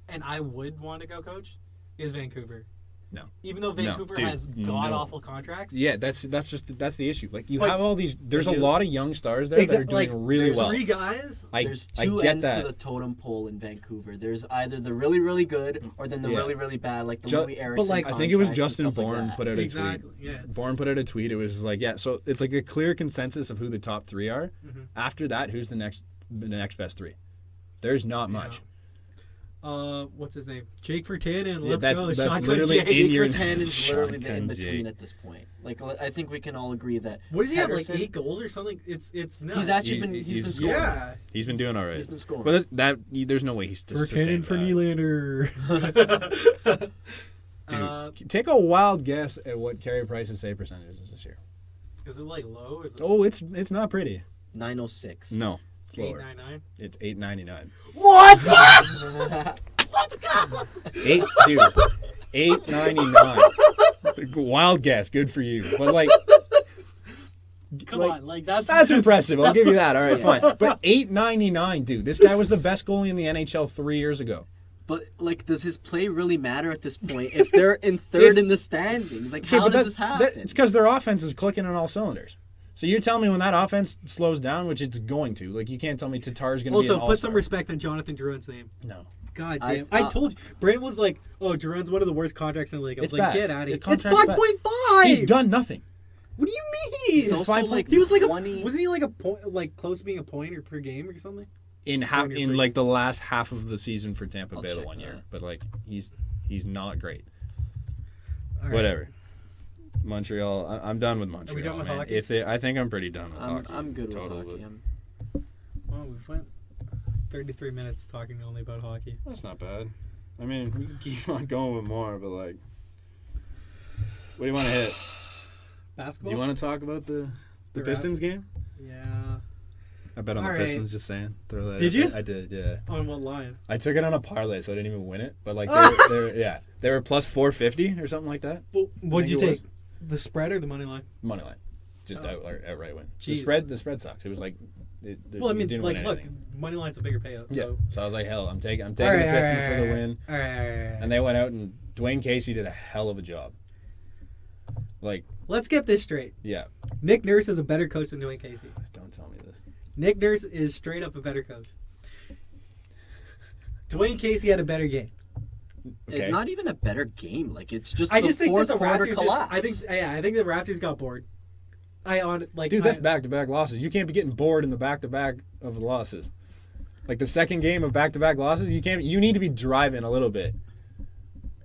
and I would want to go coach, is Vancouver. No. Even though Vancouver dude, has god awful contracts. Yeah, that's the issue. Like you Like- have all these. There's a Like, lot of young stars there that are doing really there's well. 3 guys. There's I two get ends that. to the totem pole in Vancouver. There's either the really, really good or then the Yeah. really, really bad, like the Ju- Louis Erickson. like, I think it was contracts and Justin stuff like Bourne that. put out a Exactly. tweet. Yeah. it's- Bourne put out a tweet. It was like, yeah, so it's like a clear consensus of who the top 3 are. Mhm. After that, who's the next best 3? There's not much. What's his name? Jake Virtanen. Yeah, Let's that's- go. that's Shotgun literally Jake. in your- Virtanen's literally the Shotgun in between Jake. at this point. Like I think we can all agree that. What does he have? Like Pedersen- 8 goals or something? It's nuts. He's actually He's- been he's- been scoring. yeah. He's been doing all right. He's been scoring. But there's no way he's Virtanen for Nylander. Dude, take a wild guess at what Carey Price's save percentage is this year. Is it like low? Is it Oh, it's not pretty. 906. No, it's lower. 899? It's 899. What? Let's go. 899. Wild guess, good for you. But like Come on, like that's impressive. I'll give you that. All right, Yeah. fine. But 899, dude. This guy was the best goalie in the NHL 3 years ago. But like, does his play really matter at this point? If they're in third in the standings, like Okay, how but does this happen? it's because their offense is clicking on all cylinders. So you're telling me when that offense slows down, which it's going to, like you can't tell me Tatar's going to be an Also, all-star. put some respect on Jonathan Drouin's name. No. God I damn. I thought- told you. Brant was like, oh, Drouin's one of the worst contracts in the league. I was It's like, bad. get out of here. The It's contract's bad. 5.5. He's done nothing. What do you mean? He's also five like He was like 20. wasn't he like a point, like close to being a pointer per game or something? In like the last half of the season for Tampa I'll Bay the check 1 year. that. But like he's not great. All right. Whatever. Montreal. I'm done with Montreal. done with man. hockey? I think I'm pretty done with I'm hockey. I'm good Total, with hockey. but Well, we've went 33 minutes talking only about hockey. That's not bad. I mean, we can keep on going with more, but like, what do you want to hit? Basketball? Do you want to talk about the The Pistons game? Yeah. I bet on the All right. Pistons. Just saying. Throw that Did out you? there. I did. Yeah. On what line? I took it on a parlay, so I didn't even win it. But like, they were plus 450 or something like that. Well, what'd you think it take? The spread or the money line? Money line, just Oh. outright win. Jeez. The spread sucks. It was like, Well, I you mean, didn't like, win look, anything. money line's a bigger payout. Yeah. So. So I was like, hell, I'm taking All the right, Pistons all for right, the win. All right. And they went out and Dwayne Casey did a hell of a job. Like, Let's get this straight. yeah. Nick Nurse is a better coach than Dwayne Casey. Don't tell me this. Nick Nurse is straight up a better coach. Dwayne Casey had a better game. Okay. Not even a better game. Like it's just I the just think fourth that the quarter Raptors. collapse. I think the Raptors got bored. Dude, that's back-to-back losses. You can't be getting bored in the back-to-back of the losses. Like the second game of back-to-back losses, you need to be driving a little bit.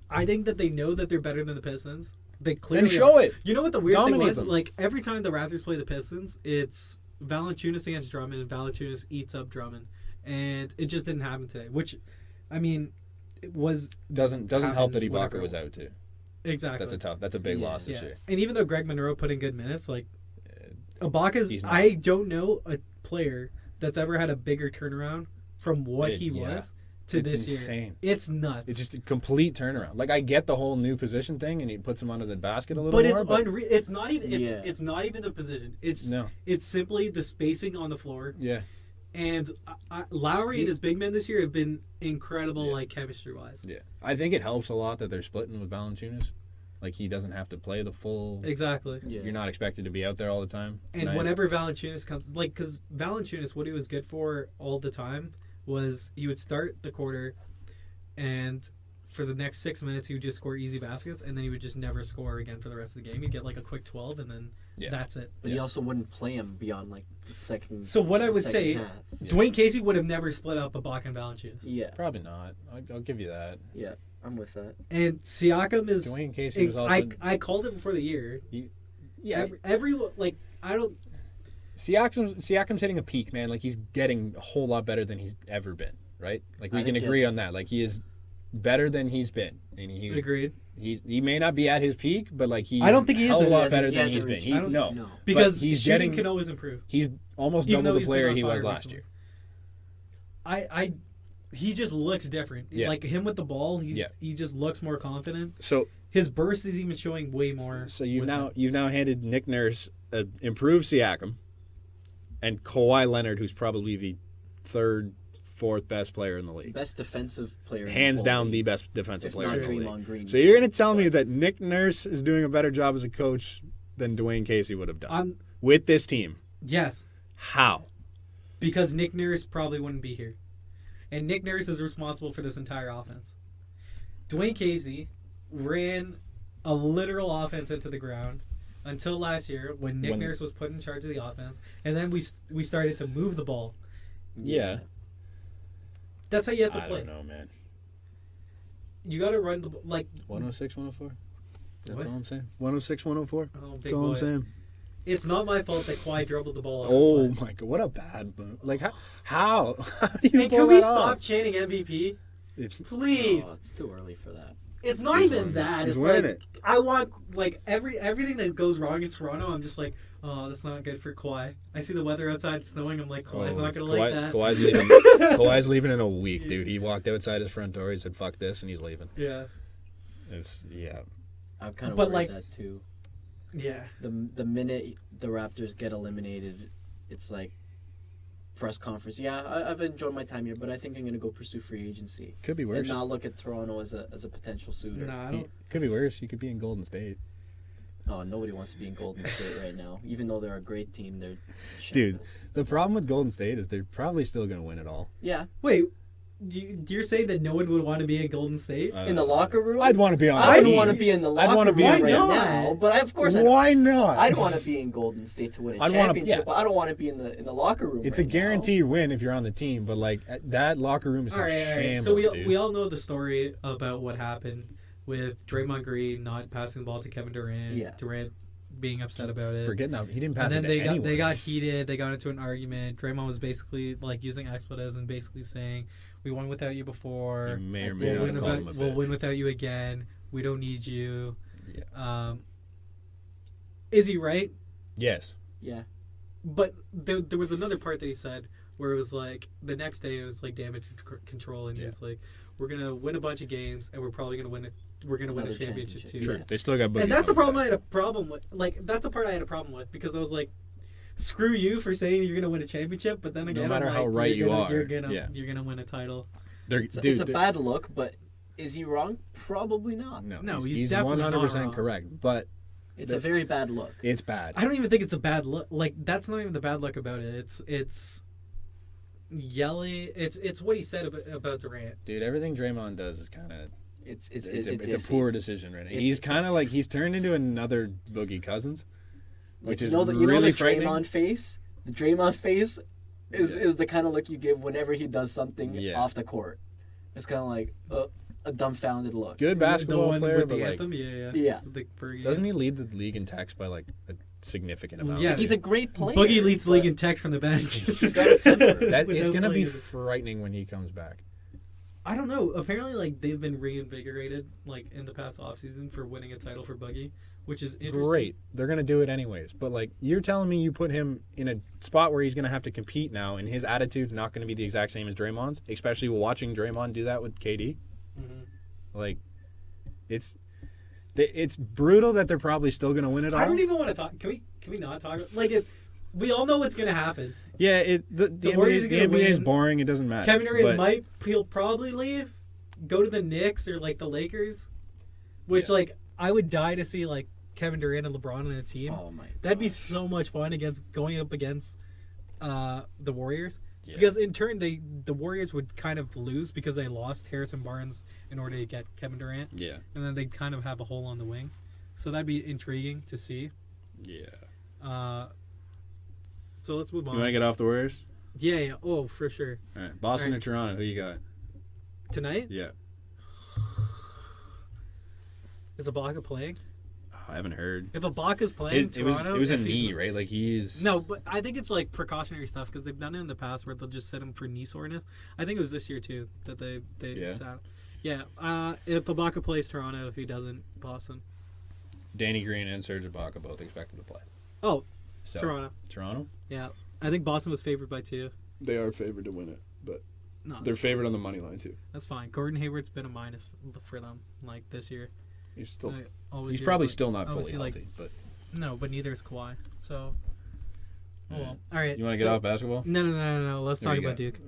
I think that they know that they're better than the Pistons. They clearly Then show are. it. You know what the weird thing Dominate was? them. Like every time the Raptors play the Pistons, it's Valanciunas against Drummond, and Valanciunas eats up Drummond, and it just didn't happen today. Which, I mean, it was Doesn't help that happened, whatever. Ibaka was out too. exactly. That's a big loss this yeah. year. And even though Greg Monroe put in good minutes, like Ibaka's, He's not. I don't know a player that's ever had a bigger turnaround from what he Yeah. was to It's this insane. year. It's nuts. It's just a complete turnaround. Like I get the whole new position thing, and he puts him under the basket a little but more. it's unreal. It's not even. Yeah. It's not even the position. It's No. It's simply the spacing on the floor. Yeah. And Lowry and his big men this year have been incredible, like chemistry wise. Yeah. I think it helps a lot that they're splitting with Valanciunas. Like he doesn't have to play the full. Exactly. Yeah. You're not expected to be out there all the time. It's And nice. whenever Valanciunas comes, like, because Valanciunas, what he was good for all the time was he would start the quarter, and for the next 6 minutes he would just score easy baskets, and then he would just never score again for the rest of the game. He'd get like a quick 12, and then that's it. But he also wouldn't play him beyond like the second. So what I would second say, half. Dwayne Casey would have never split up Ibaka and Valanciunas. Yeah. Probably not. I'll give you that. Yeah. I'm with that. And Siakam is. Dwayne Casey was also. I called it before the year. Yeah. Every like I don't. Siakam's hitting a peak, man. Like he's getting a whole lot better than he's ever been, right? Like we I can think agree yes. on that. Like he is better than he's been, and he Agreed. he may not be at his peak, but like he's I don't think he a is hell of a at lot his- better he than hasn't he's been. reached- He, I don't no, know. Because but he's shooting getting. can always improve. He's almost Even double though the he's been player on he was fire last recently. year. He just looks different. Yeah. Like him with the ball, Yeah. he just looks more confident. So His burst is even showing way more. you've with you've now handed Nick Nurse an improved Siakam, and Kawhi Leonard, who's probably the third, fourth best player in the league. Best defensive player. in Hands whole down league. the best defensive If player not in the league. Draymond Green. So you're going to tell me that Nick Nurse is doing a better job as a coach than Dwayne Casey would have done with this team? Yes, How? because Nick Nurse probably wouldn't be here, and Nick Nurse is responsible for this entire offense. Dwayne Casey ran a literal offense into the ground until last year when Nick Nurse was put in charge of the offense, and then we started to move the ball. Yeah. That's how you have to I play. don't know, man. You got to run the like. 106, 104? That's What? all I'm saying. 106, 104? Oh, big That's all boy. I'm saying. It's not my fault that Kawhi dribbled the ball off his Oh foot. my god, what a bad move. Like, how do you And pull can we that stop off? chanting MVP? It's, Please. Oh, it's too early for that. It's not even that. He's It's winning like it. I want like everything that goes wrong in Toronto. I'm just like, oh, that's not good for Kawhi. I see the weather outside snowing. I'm like, Kawhi's not gonna like that. Kawhi's leaving. Kawhi's leaving in a week, dude. He walked outside his front door. He said, "Fuck this," and he's leaving. Yeah, I'm kind of But, worried like- that too. yeah. The minute the Raptors get eliminated, it's like press conference. Yeah, I've enjoyed my time here, but I think I'm gonna go pursue free agency Could be worse. and not look at Toronto as a potential suitor. Nah, I don't. Could be worse. You could be in Golden State. Oh, nobody wants to be in Golden State right now. Even though they're a great team, they're Dude, shambles. the problem with Golden State is they're probably still going to win it all. Yeah, Wait, you're saying that no one would want to be in Golden State? in the locker room. I'd want to be on. I the don't team. want to be in the I'd locker wanna room be right in- Why not? now, but of course Why not? I'd want to be in Golden State to win a I'd wanna- championship. yeah. But I don't want to be in the locker room. It's right a guaranteed win if you're on the team, but like that locker room is All a right, all right. shambles, So dude. we all know the story about what happened with Draymond Green not passing the ball to Kevin Durant. Yeah. Durant being upset about it. Forget now. He didn't pass And then it to anyone. they got heated. They got into an argument. Draymond was basically like using expletives and basically saying, "We won without you before. You may or may We'll not win, have called him a we'll bitch. win without you again. We don't need you." Yeah. Is he right? Yes. Yeah. But there was another part that he said where it was like the next day it was like damage control, and he was like, "We're gonna win a bunch of games, and we're probably gonna win it. We're gonna win a Another championship too." championship. True. They still got Boogie. And that's a coming problem I back. had a problem with. Like that's a part I had a problem with because I was like, "Screw you for saying you're gonna win a championship," but then again, matter I'm how like, right you're you gonna, are, you're gonna win a title. It's a bad look, but is he wrong? Probably not. No, he's he's definitely not 100% wrong. correct, but It's a very bad look. it's bad. I don't even think it's a bad look. Like that's not even the bad look about it. It's yelling. It's what he said about Durant. Dude, everything Draymond does is kind of It's it's a iffy. poor decision right now. It's- He's kind of like he's turned into another Boogie Cousins, which Like, is you know the really Draymond frightening. face. The Draymond face Yeah. is the kind of look you give whenever he does something Yeah. off the court. It's kind of like, a dumbfounded look. Good basketball the one player, with but the like, anthem, yeah. Yeah. The Fergie doesn't he lead the league in text by like a significant amount? Yeah. Like, he's a great player. Boogie leads the but league in text from the bench. He's got a temper. That it's Without gonna be playing. frightening when he comes back. I don't know. Apparently, like they've been reinvigorated, like in the past offseason for winning a title for Boogie, which is interesting. Great, they're gonna do it anyways. But like, you're telling me you put him in a spot where he's gonna have to compete now, and his attitude's not gonna be the exact same as Draymond's, especially watching Draymond do that with KD. Mhm. Like, it's brutal that they're probably still gonna win it all. I don't even want to talk. Can we not talk? Like we all know what's gonna happen. Yeah, the Warriors are NBA, gonna the NBA is win. boring. It doesn't matter. Kevin Durant But he'll probably leave, go to the Knicks or like the Lakers, which Yeah. like I would die to see like Kevin Durant and LeBron on a team. Oh my. That'd be gosh. so much fun going up against the Warriors. Yeah. Because in turn the Warriors would kind of lose because they lost Harrison Barnes in order to get Kevin Durant, Yeah, and then they'd kind of have a hole on the wing. So that'd be intriguing to see. yeah. So let's move You on. want to get off the Warriors? Yeah. Oh, for sure. All right, Boston All right. or Toronto? Who you got? Tonight Yeah, is Ibaka playing? I haven't heard. If Ibaka's playing, It was Toronto. a if he's knee, right? Like he's No, but I think it's like precautionary stuff because they've done it in the past where they'll just set him for knee soreness. I think it was this year too that they Yeah. sat. Yeah. If Ibaka plays Toronto, if he doesn't, Boston. Danny Green and Serge Ibaka both expected to play. Oh, So, Toronto. Toronto? Yeah, I think Boston was favored by 2. They are favored to win it, but No, they're that's, favored on the money line too. that's fine. Gordon Hayward's been a minus for them like this year. He's still I always He's hear, probably like, still not fully obviously, like, healthy, but No, but neither is Kawhi. So, oh Yeah. well. All right. you want to get so- off basketball? No. Let's There talk you about go. Duke.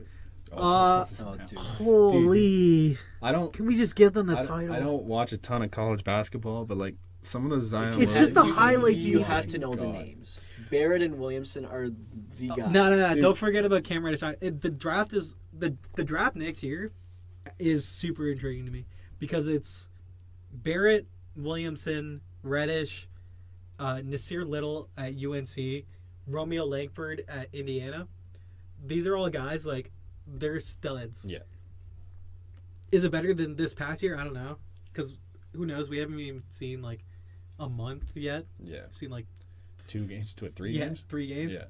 Oh, Damn. dude. Holy! I don't. Can we just give them the I, title? I don't watch a ton of college basketball, but like some of the Zion. It's Williamson- just the highlights You you have need to know the God. names. Barrett and Williamson are the guys. No. Dude. Don't forget about Cam Reddish. The draft is the draft next year is super intriguing to me because it's Barrett, Williamson, Reddish, Nasir Little at UNC, Romeo Langford at Indiana. These are all guys like they're studs. Yeah. Is it better than this past year? I don't know because who knows? We haven't even seen like a month yet. Yeah. We've seen like 2 games to 3 yeah, games. 3 games. Yeah.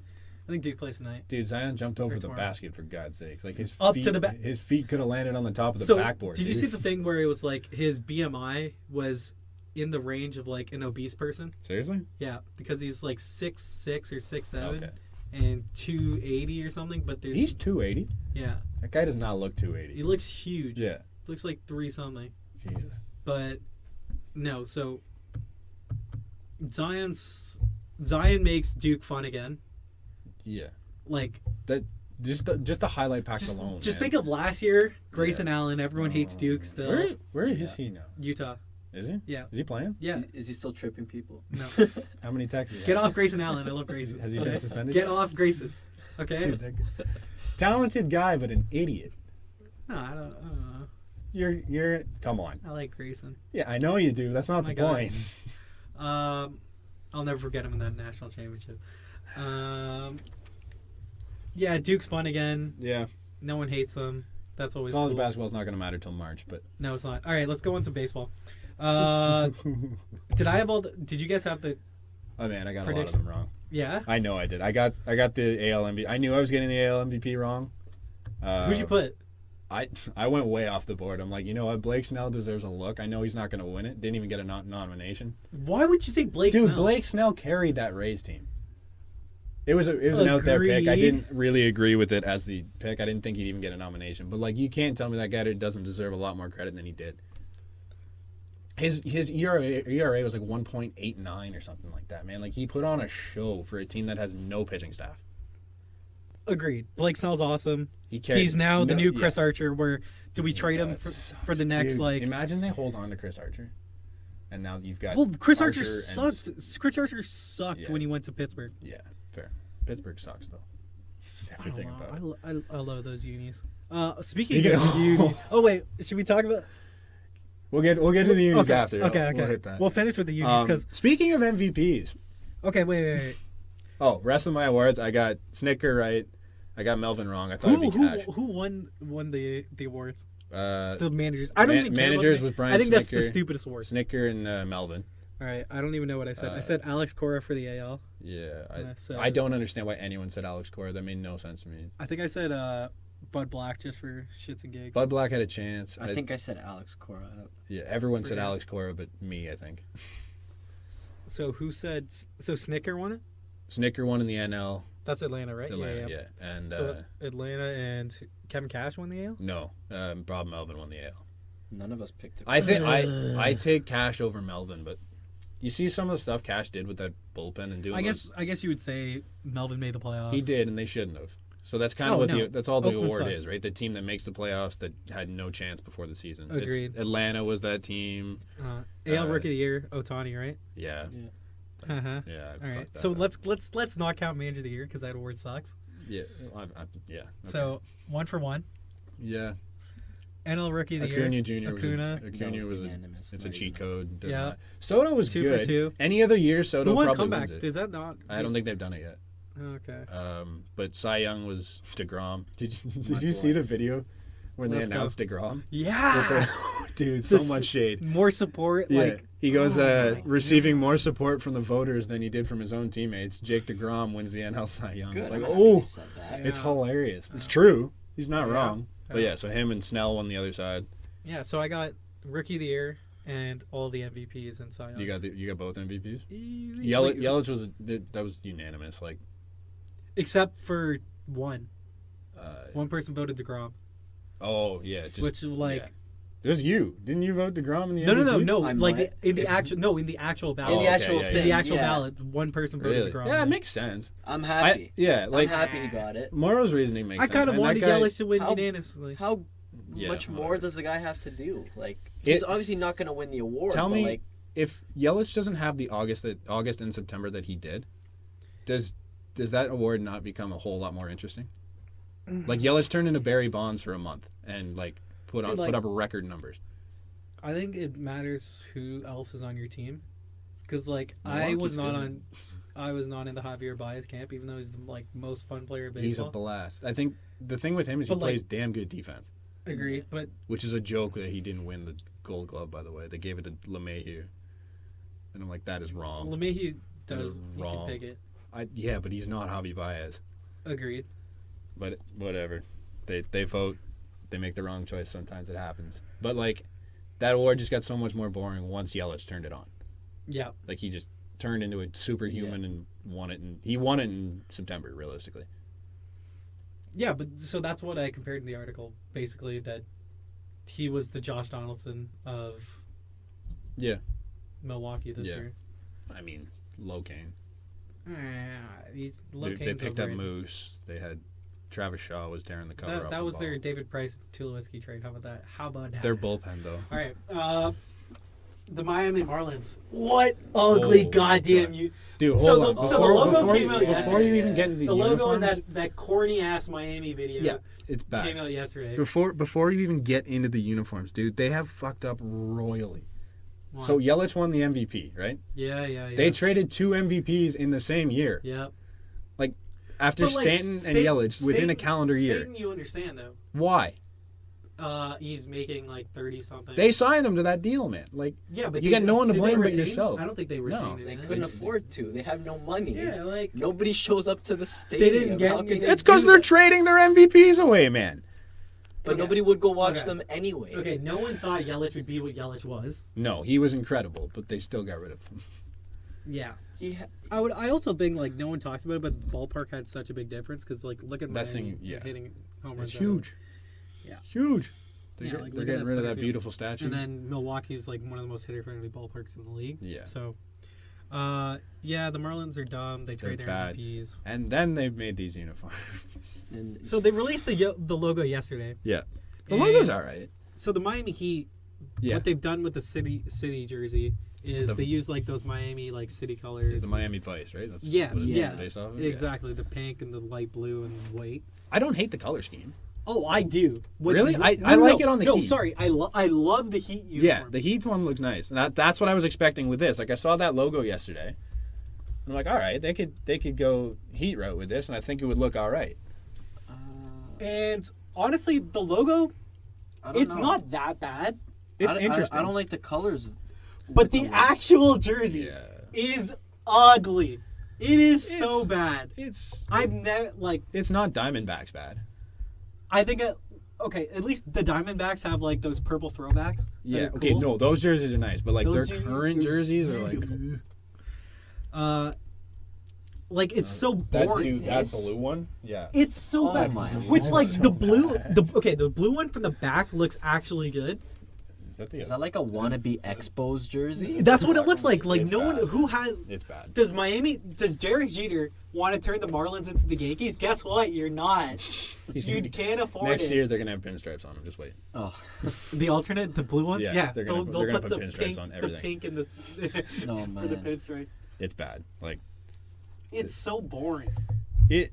I think Duke plays tonight. Dude, Zion jumped over Or the tomorrow. basket for God's sakes. Like his Up feet, to the his feet could have landed on the top of the So backboard. did you dude. see the thing where it was like his BMI was in the range of like an obese person? Seriously? Yeah, because he's like 6'6" or 6'7" Okay. and 280 or something. But there's He's 280. yeah, That guy does not look he 280. looks huge. Yeah. Looks like 3 something. Jesus. But no, so Zion makes Duke fun again. Yeah. Like That just the highlight packs alone. just man. think of last year, Grayson Allen. Everyone hates Duke still. Where is he now? Utah. Is he? Yeah. Is he playing? Yeah. Is he still tripping people? No. How many texts? Get off Grayson Allen. I love Grayson. Has he been suspended? Get off Grayson. Okay. Dude, talented guy, but an idiot. No, I don't know. You're. Come on. I like Grayson. Yeah, I know you do. That's not My the guy. point. I'll never forget him in that national championship. Yeah, Duke's fun again. Yeah. No one hates them. That's always College cool. basketball's not going to matter till March, but No, it's not. All right, let's go into baseball. Did I have all the? Did you guys have the? oh man, I got a lot of Prediction. them wrong. Yeah. I know I did. I got the AL MVP. I knew I was getting the AL MVP wrong. Who'd you put? I went way off the board. I'm like, you know what? Blake Snell deserves a look. I know he's not going to win it. Didn't even get a nomination. Why would you say Blake Dude, Snell? Blake Snell carried that Rays team. It was an out there pick. I Agreed. didn't really agree with it as the pick. I didn't think he'd even get a nomination. But like, you can't tell me that guy doesn't deserve a lot more credit than he did. His ERA was like 1.89 or something like that, man. Like, he put on a show for a team that has no pitching staff. Agreed. Blake Snell's awesome. He carried, He's now the no- new yeah. Chris Archer. Where do we trade him That for sucks. the next Dude, like? Imagine they hold on to Chris Archer, and now you've got. Well, Chris Archer and sucked. Chris Archer sucked Yeah. when he went to Pittsburgh. Yeah, fair. Pittsburgh sucks though. Everything I about don't it. know. I love those unis. Speaking Speaking of of- unis, oh wait, should we talk about? We'll get to the unis Okay, after. okay. We'll hit that. We'll finish with the unis because. Speaking of MVPs, Okay, wait. oh, rest of my awards, I got Snicker right. I got Melvin wrong. I thought it'd be Cash. Who won the awards? The managers. I don't even care managers about with Brian I think that's the Snicker. stupidest award. Snicker and Melvin. All right, I don't even know what I said. I said Alex Cora for the AL. Yeah, So- I don't understand why anyone said Alex Cora. That made no sense to me. I think I said Bud Black just for shits and gigs. Bud Black had a chance. I think I said Alex Cora. Yeah, everyone said Yeah. Alex Cora, but me, I think. So who said? So Snicker won it. Snicker won in the NL. That's Atlanta, right? Atlanta, yeah. And So Atlanta and Kevin Cash won the AL. no, Bob Melvin won the AL. None of us picked it. I think I take Cash over Melvin, but you see some of the stuff Cash did with that bullpen and doing. I guess you would say Melvin made the playoffs. he did, and they shouldn't have. So that's kind of Oh, what no. that's all the Oakland award sucked. is, right? The team that makes the playoffs that had no chance before the season. Agreed. Atlanta was that team. AL Rookie of the Year, Ohtani, right? Yeah, Uh huh. yeah. All right. fucked that So up. let's not count Manager of the Year because that award sucks. Yeah, yeah. Okay. So 1 for 1. yeah, NL Rookie of the Acuna Year. Jr. Acuna. Acuna was unanimous, it's a not cheat even- code. Did Yeah. not- Soto was 2 for good. 2. Any other year, Soto Who won probably comeback? wins it. Is that not? I don't think they've done it yet. Okay. But Cy Young was DeGrom. Did My you boy. see the video when Let's they go. announced DeGrom? Yeah. Dude, so This- much shade. More support. Yeah, Like he goes oh my receiving more support from the voters than he did from his own teammates. Jake DeGrom wins the NL Cy Young. Good. It's like, I'm happy oh, he said that. it's Yeah. hilarious. It's true. He's not Yeah. wrong. But Yeah. yeah, so him and Snell won the other side. yeah. So I got Rookie of the Year and all the MVPs and Cy Youngs. You got both MVPs. Wait, Yelich was that was unanimous. Like, except for one. uh, One person voted DeGrom, oh yeah, just which like yeah. It was you. Didn't you vote DeGrom in the no, MVP? no. I Like might. in the actual in the actual ballot. In the okay, actual yeah, thing, In the actual yeah. ballot, one person voted Really? DeGrom. Yeah, it makes sense. I'm happy. Yeah, like I'm happy he got it. Morrow's reasoning makes I sense. kind of and wanted that guy- Yelich to win How- unanimously. How Yeah, much more whatever. does the guy have to do? Like, he's It- obviously not going to win the award. Tell but me like, if Yelich doesn't have the August and September that he did, does that award not become a whole lot more interesting? Like Yelich turned into Barry Bonds for a month and like put up record numbers. I think it matters who else is on your team, because like Milwaukee's I was not in the Javier Baez camp, even though he's the like most fun player of He's a baseball. blast. I think the thing with him is he But, like- plays damn good defense, Agreed, but which is a joke that he didn't win the Gold Glove. By the way, they gave it to LeMahieu, and I'm like, that is wrong. LeMahieu That does is he can wrong. pick it. Yeah, but he's not Javi Baez. Agreed. But whatever, they vote, they make the wrong choice. Sometimes it happens. But like, that award just got so much more boring once Yelich turned it on. Yeah. Like he just turned into a superhuman and won it, and he won it in September, realistically. Yeah, but so that's what I compared in the article, basically, that he was the Josh Donaldson of Yeah, Milwaukee this Yeah. year. I mean, Locaine. He's They Locaine's picked up overrated. Moose. They had Travis Shaw was tearing the cover up. That the was their ball. David Price Tulowitzki trade. How about that? How about that? Their bullpen though. All right. The Miami Marlins. What ugly Oh, goddamn God. you. Dude, So hold the- on. so the logo before, came out before yesterday, you even yeah. get into The logo in uniforms, that corny ass Miami video yeah, it's came bad. out yesterday. Before you even get into the uniforms, dude, they have fucked up royally. Wow. So Yelich won the MVP, right? yeah. They traded 2 MVPs in the same year. Yep. After But, like, Stanton and Stanton- Yelich within a Stanton- calendar year. Stanton, you understand though. Why? He's making like 30 something. They signed him to that deal, man. Like, yeah, but you got no one to did they blame but retain? yourself. I don't think they No. retained they it. couldn't afford to. They have no money. Yeah, like Nobody shows up to the stadium. didn't get How any- could they it's because do they're that? trading their MVPs away, man. But Okay. nobody would go watch Okay. them anyway. okay. No one thought Yelich would be what Yelich was. No, he was incredible, but they still got rid of him. Yeah. He I also think like no one talks about it, but the ballpark had such a big difference because like look at That Miami thing, yeah. hitting home runs. It's huge. Yeah. Huge. They're, Yeah, get- like, they're look at getting that rid of center that field. beautiful statue. And then Milwaukee's like one of the most hitter-friendly ballparks in the league. Yeah. So, yeah, the Marlins are dumb. They trade They're their bad. MVPs. And then they've made these uniforms. and So they released the logo yesterday. Yeah. The And- logo's all right. So the Miami Heat, Yeah. what they've done with the city jersey is The- they use like those Miami like city colors. The Miami Vice, right? That's Yeah, what it's yeah, based off of? exactly. The pink and the light blue and white. I don't hate the color scheme. Oh, I do. Really? I like it on the no, Heat. sorry. I love the Heat uniform. Yeah, the Heat one looks nice. And that's what I was expecting with this. Like, I saw that logo yesterday. And I'm like, all right, they could go Heat route with this, and I think it would look all right. And honestly, the logo, It's not that bad, It's interesting. I don't like the colors. but with the white. actual jersey Yeah. is ugly. It is so It's- bad. It's I've never it's not Diamondbacks bad. I think okay, at least the Diamondbacks have like those purple throwbacks. that Yeah. are Okay. cool. No, those jerseys are nice, but like Those their jerseys current are jerseys are like. It's so boring. That blue one. Yeah. It's so Oh bad. my Which lord. like So the blue, bad. the blue one from the back looks actually good. Is that the? Is that like a wannabe Expos jersey? That's what it looks like. Like It's no one bad. who has. It's bad. Does Derek Jeter want to turn the Marlins into the Yankees? Guess what? You're not. You can't afford Next it. year they're gonna have pinstripes on them. Just wait. Oh, The alternate, the blue ones. Yeah, Yeah, they're gonna they'll put the pinstripes pink, on the everything. pink and the No, for the man. pinstripes. It's bad. Like It's so boring. it.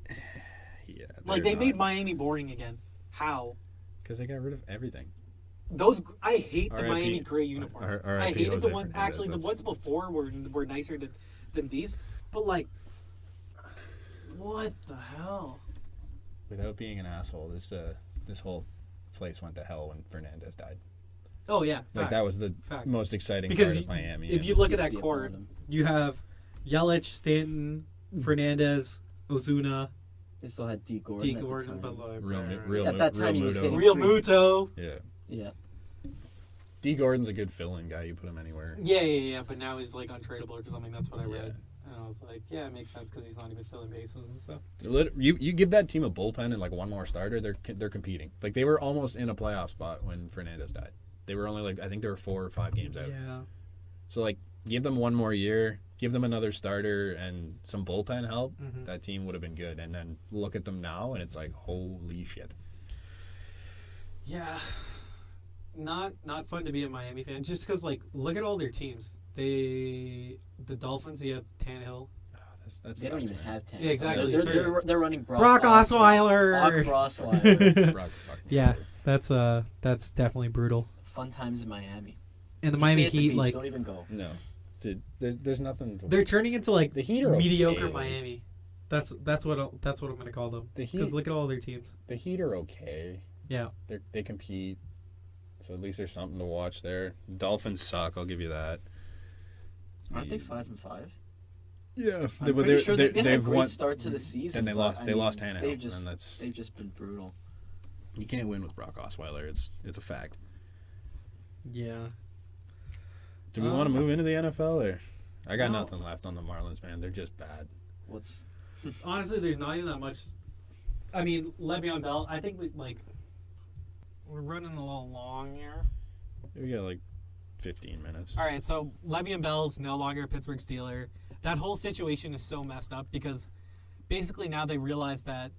Yeah. Like they made Miami boring again. How? because they got rid of everything. I hate the R.I.P. Miami gray uniforms. R.I.P. I hated the Jose one. Fernandez, Actually, the that's- ones before were nicer than these. But like, what the hell? Without being an asshole, this whole place went to hell when Fernandez died. Oh yeah, Like fact. that was the Fact. most exciting Because part of Miami. if and- you look at Used to that be a court, bottom. you have Yelich, Stanton, Fernandez, Ozuna, They still had D. Gordon. D. at the Gordon, time. but like real At that time, he was Muto. hitting. Real Muto. Yeah. Yeah. D. Gordon's a good fill-in guy. You put him anywhere. Yeah. But now he's like untradeable or something. That's what I Yeah. read. And I was like, yeah, it makes sense because he's not even stealing bases and stuff. You give that team a bullpen and like one more starter, they're competing. Like they were almost in a playoff spot when Fernandez died. They were only like I think they were 4 or 5 games out. Yeah. So like give them one more year, give them another starter and some bullpen help. Mhm. That team would have been good. And then look at them now and it's like holy shit. Yeah. Not fun to be a Miami fan just because like look at all their teams. The Dolphins, you have Tannehill. That's They don't even have 10. Yeah, exactly. They're running Brock Osweiler. Brock Osweiler. Yeah, that's definitely brutal. Fun times in Miami. And the Just Miami stay at the Heat, beach, like don't even go. No. Dude, there's nothing to they're turning into like The Heat are mediocre okay. Miami. That's what I'm gonna call them. The Because Heat look at all their teams. the Heat are okay. Yeah. They compete. So at least there's something to watch there. Dolphins suck, I'll give you that. Aren't they 5-5? Yeah, I'm pretty sure they had a great start to the season. Then they but, lost. I They mean, lost Tannehill, They've just and that's they've just been brutal. you can't win with Brock Osweiler. It's a fact. Yeah. Do we want to move into the NFL or? I got No. nothing left on the Marlins, man. They're just bad. What's Honestly, there's not even that much. I mean, Le'Veon Bell. I think we're running a little long here. We got like 15 minutes. All right, so Le'Veon Bell's no longer a Pittsburgh Steeler. That whole situation is so messed up because basically now they realize that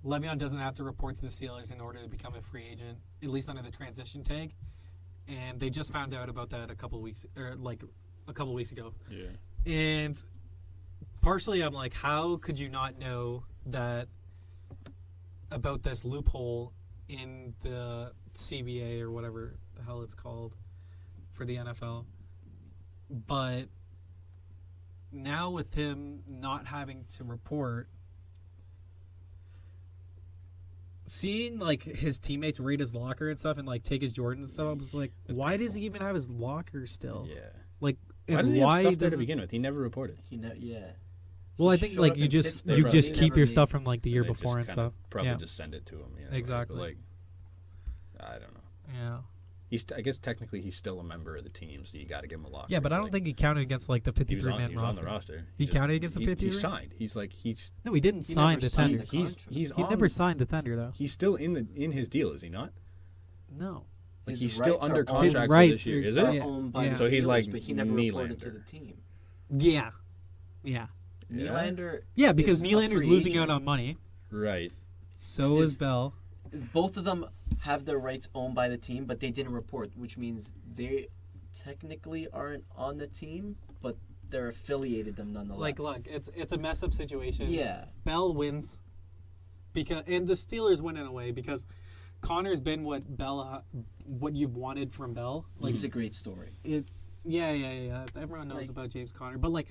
Le'Veon doesn't have to report to the Steelers in order to become a free agent, at least under the transition tag. And they just found out about that a couple weeks ago. Yeah. And partially I'm like, how could you not know that about this loophole in the CBA or whatever the hell it's called for the NFL? But now with him not having to report, seeing like his teammates raid his locker and stuff and like take his Jordans and stuff, I was like, That's why does painful. he even have his locker still? Yeah. Like, Why and does he have why stuff there to doesn't? begin with? He never reported. yeah. Well, I He think showed like up you in just Pittsburgh, you bro. just He keep never your made- stuff from like the year They just before and kinda stuff. Probably Yeah. just send it to him. You know, Exactly. Like, I don't know. Yeah. I guess technically he's still a member of the team, so you got to give him a locker. Yeah, but I don't Like, think he counted against like the he was 53-man on roster. the roster. He counted against the He 53? signed. He's No, he didn't He sign never the signed tender. the he's contract. he's He on, never signed the tender though. He's still in his deal, is he not? No. Like His he's still rights are under owned- contract for rights this year, are- is Are it? Yeah. owned by Yeah. the So he's Steelers, like but he never reported to Nylander. the team. Yeah. Yeah. Yeah. Nylander. Yeah, because is a Nylander's free losing agent. out on money. Right. So is Bell. Both of them have their rights owned by the team, but they didn't report, which means they technically aren't on the team, but they're affiliated them nonetheless. Like, look, it's a mess up situation. Yeah. Bell wins and the Steelers win in a way because Connor's been what you've wanted from Bell. Like He's a great story. Yeah. Everyone knows Like- about James Conner, but like,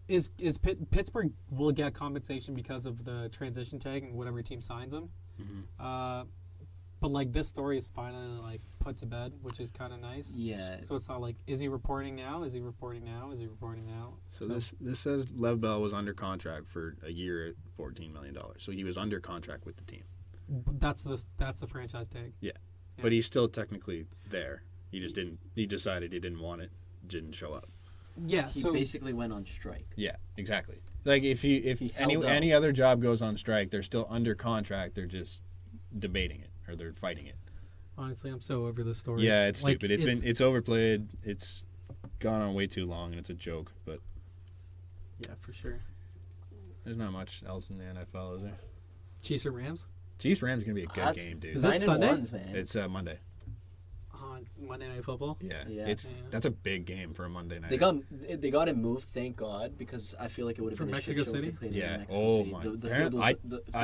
is Pittsburgh will get compensation because of the transition tag and whatever team signs him. But like this story is finally like put to bed, which is kind of nice. Yeah. So it's not like, is he reporting now? Is he reporting now? Is he reporting now? So this says Lev Bell was under contract for a year at $14 million. So he was under contract with the team. That's the franchise tag. Yeah. But he's still technically there. He just didn't. He decided he didn't want it. Didn't show up. Yeah. He So basically went on strike. Yeah, exactly. Like if He held out. any other job goes on strike, they're still under contract. They're just debating it or they're fighting it. honestly, I'm so over this story. Yeah, it's Like, stupid. It's overplayed. It's gone on way too long, and it's a joke. But yeah, for sure. there's not much else in the NFL, is there? Chiefs or Rams? Chiefs Rams gonna be a good That's- game, dude. Is that 9 Sunday? and 1s, man. It's Monday. On Monday Night Football. Yeah, Yeah. that's a big game for a Monday night. They got it moved, thank God, because I feel like it would have From been Mexico a shit show if City? they played Yeah. in Mexico Oh City. my. The field was, I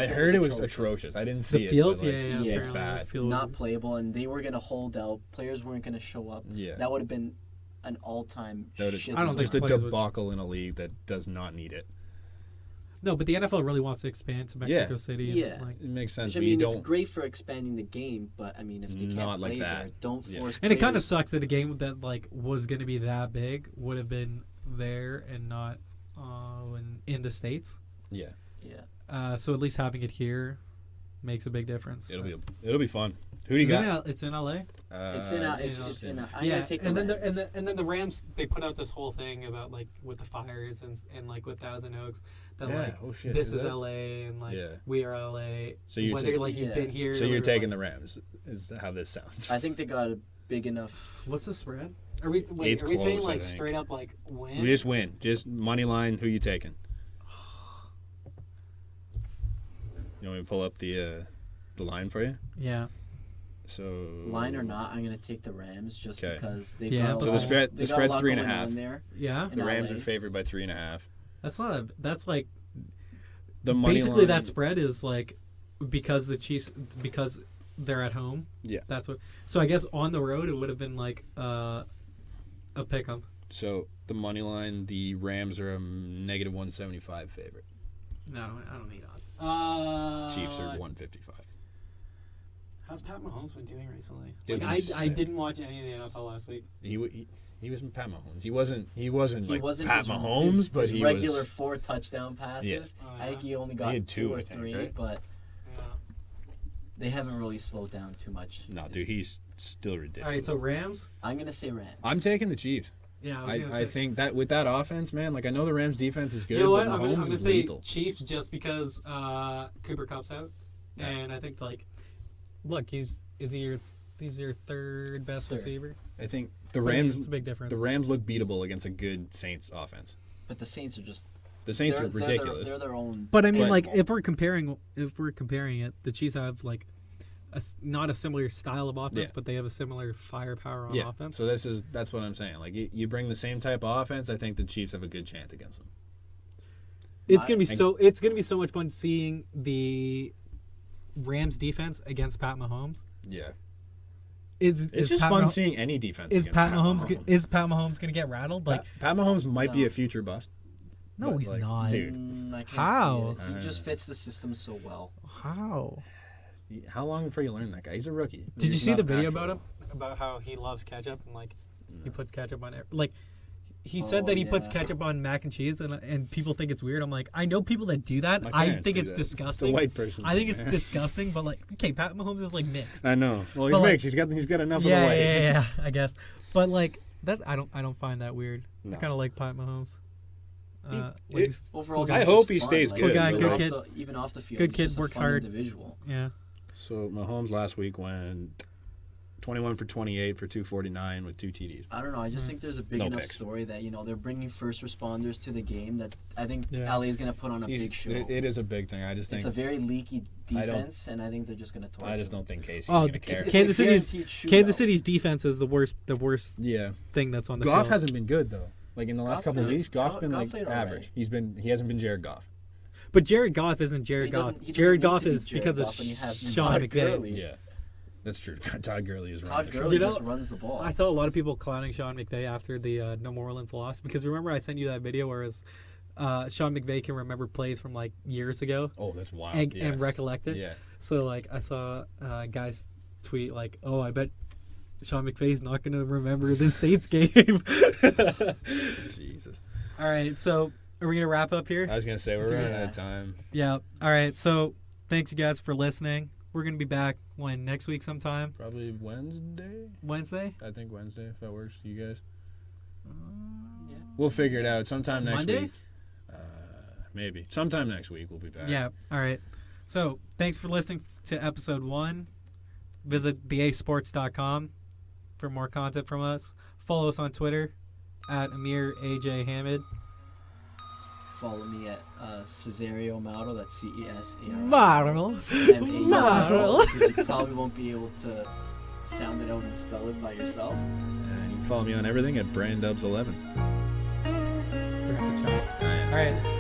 field heard it was atrocious. atrocious. I didn't see The it. field, but, like, yeah, it's apparently bad. the field Not was- playable, and they were gonna hold out. Players weren't gonna show up. Yeah. That would have been an all-time That would've- shit. I don't think just a players would- debacle in a league that does not need it. No, but the NFL really wants to expand to Mexico City. And, Yeah. like, It makes sense. I but mean, you it's don't. great for expanding the game, but I mean, if they can't Not like play that. there, don't Yeah. force. and it kind of players- sucks that a game that like was going to be that big would have been there and not in the States. Yeah, Yeah. So at least having it here makes a big difference. it'll be fun. Who do you got? It's in LA. It's in a. It's in a. I'm Yeah, gonna take the and then Rams. and then the Rams, they put out this whole thing about like with the fires and like with Thousand Oaks that Yeah, like oh shit, this is is that- LA and like Yeah. we are LA. So you're whether taking- like you've Yeah. been here. So or you're whatever, taking like, the Rams. Is how this sounds. I think they got a big enough. What's the spread? Are we It's are we saying close, I like think. straight up like win? We just win. Just money line. Who you taking? You want me to pull up the line for you? Yeah. So Line or not, I'm gonna take the Rams just Okay. because they Yeah, got a but lot. the spread- they the got a spread's lot 3.5. going on there. Yeah. in the Rams LA. are favored by 3.5. That's not a. That's like The money basically line, that spread is like because the Chiefs because they're at home. Yeah. That's what. So I guess on the road it would have been like a pick 'em. So the money line, the Rams are a -175 favorite. No, I don't need odds. Chiefs are 155. How's Pat Mahomes been doing recently? Dude, Like, he's I sick. didn't watch any of the NFL last week. He was Pat Mahomes. He wasn't He like wasn't Pat his, Mahomes, his, but his he regular was. 4 touchdown passes. Oh, I think yeah? he only got had 2, or I think, 3, right? but Yeah. they haven't really slowed down too much. No, dude, he's still ridiculous. All right, so Rams. I'm gonna say Rams. I'm taking the Chiefs. Yeah, I was gonna I say. think that with that offense, man, like I know the Rams defense is good, You know what? but I'm Mahomes gonna is say lethal. Chiefs just because Cooper Cup's out, Yeah. and I think like, look, he's your third best Third. receiver. I think the But, I mean, Rams it's a big difference. the Rams look beatable against a good Saints offense. But the Saints are just. The Saints they're, are ridiculous. They're their own. But I mean, But- like, if we're comparing it, the Chiefs have like not a similar style of offense, Yeah. but they have a similar firepower on yeah. offense. So that's what I'm saying. Like you bring the same type of offense, I think the Chiefs have a good chance against them. It's gonna be I- it's gonna be so much fun seeing the Rams defense against Pat Mahomes. Yeah. Is It's just Pat fun Mah- seeing any defense. Is against Pat Mahomes gonna get rattled? Like, Pat Mahomes might be a future bust. no, but, he's like, not. dude. I can't How? see it. He just fits the system so well. How? How long before you learn that guy? He's a rookie. Did you He's see not the video actual. about him? About how he loves ketchup and like he puts ketchup on it. Like he said Oh, that he puts yeah. ketchup on mac and cheese, and people think it's weird. I'm like, I know people that do that. My I parents think do it's that. disgusting. It's a white person. I think it's thing, man. disgusting, but like, okay, Pat Mahomes is like mixed. I know. Well, he's But, like- mixed. He's got enough Yeah, of the white. yeah, I guess. But like that, I don't find that weird. No. I kind of like Pat Mahomes. It- He's Overall, cool guy. I he's hope just he fun. stays Like, good. Cool guy, but, good like, kid. Even off the field, Good he's kid, just a works fun hard. Individual. Yeah. So Mahomes last week went 21 for 28 for 249 with 2 TDs. I don't know. I just think there's a big No enough picks. story that they're bringing first responders to the game that I think Yeah. LA is gonna put on a big show. It is a big thing. I just think It's a very leaky I don't- defense, and I think they're just gonna torch. I just them. don't think Casey's Oh, gonna the care. It's Kansas a City's guaranteed shootout. Kansas City's defense is the worst Yeah. thing that's on the Goff field. hasn't been good though. Like in the last Goff couple of played- weeks, Goff's Goff- been Goff like played average. alright. He hasn't been Jared Goff. But Jared Goff isn't Jared He Goff. doesn't- he doesn't Jared need Goff to be is Jared because of Goff when you have Sean Todd McVay. Gurley. Yeah. That's true. Todd Gurley is Todd running. Gurley You know, just runs the ball. I saw a lot of people clowning Sean McVay after the New Orleans loss because remember I sent you that video where it's, Sean McVay can remember plays from like years ago Oh, that's wild. and yes. recollect it. Yeah. So like I saw guys tweet like, "Oh, I bet Sean McVay's not going to remember this Saints game." Jesus. All right, so are we going to wrap up here? I was gonna say we're So, running yeah. out of time. Yeah. All right, so thanks you guys for listening. We're going to be back next week sometime? Probably Wednesday. Wednesday? I think Wednesday, if that works for you guys. Yeah. We'll figure it out sometime next Monday? week. Maybe sometime next week we'll be back. Yeah. All right. So thanks for listening to episode 1. Visit theasports.com for more content from us. Follow us on Twitter at Amir AJ Hamid. Follow me at Cesario Mauro. That's CESARIO. Mauro. Mauro. Because you probably won't be able to sound it out and spell it by yourself. And you can follow me on everything at BrandDubs11. All right.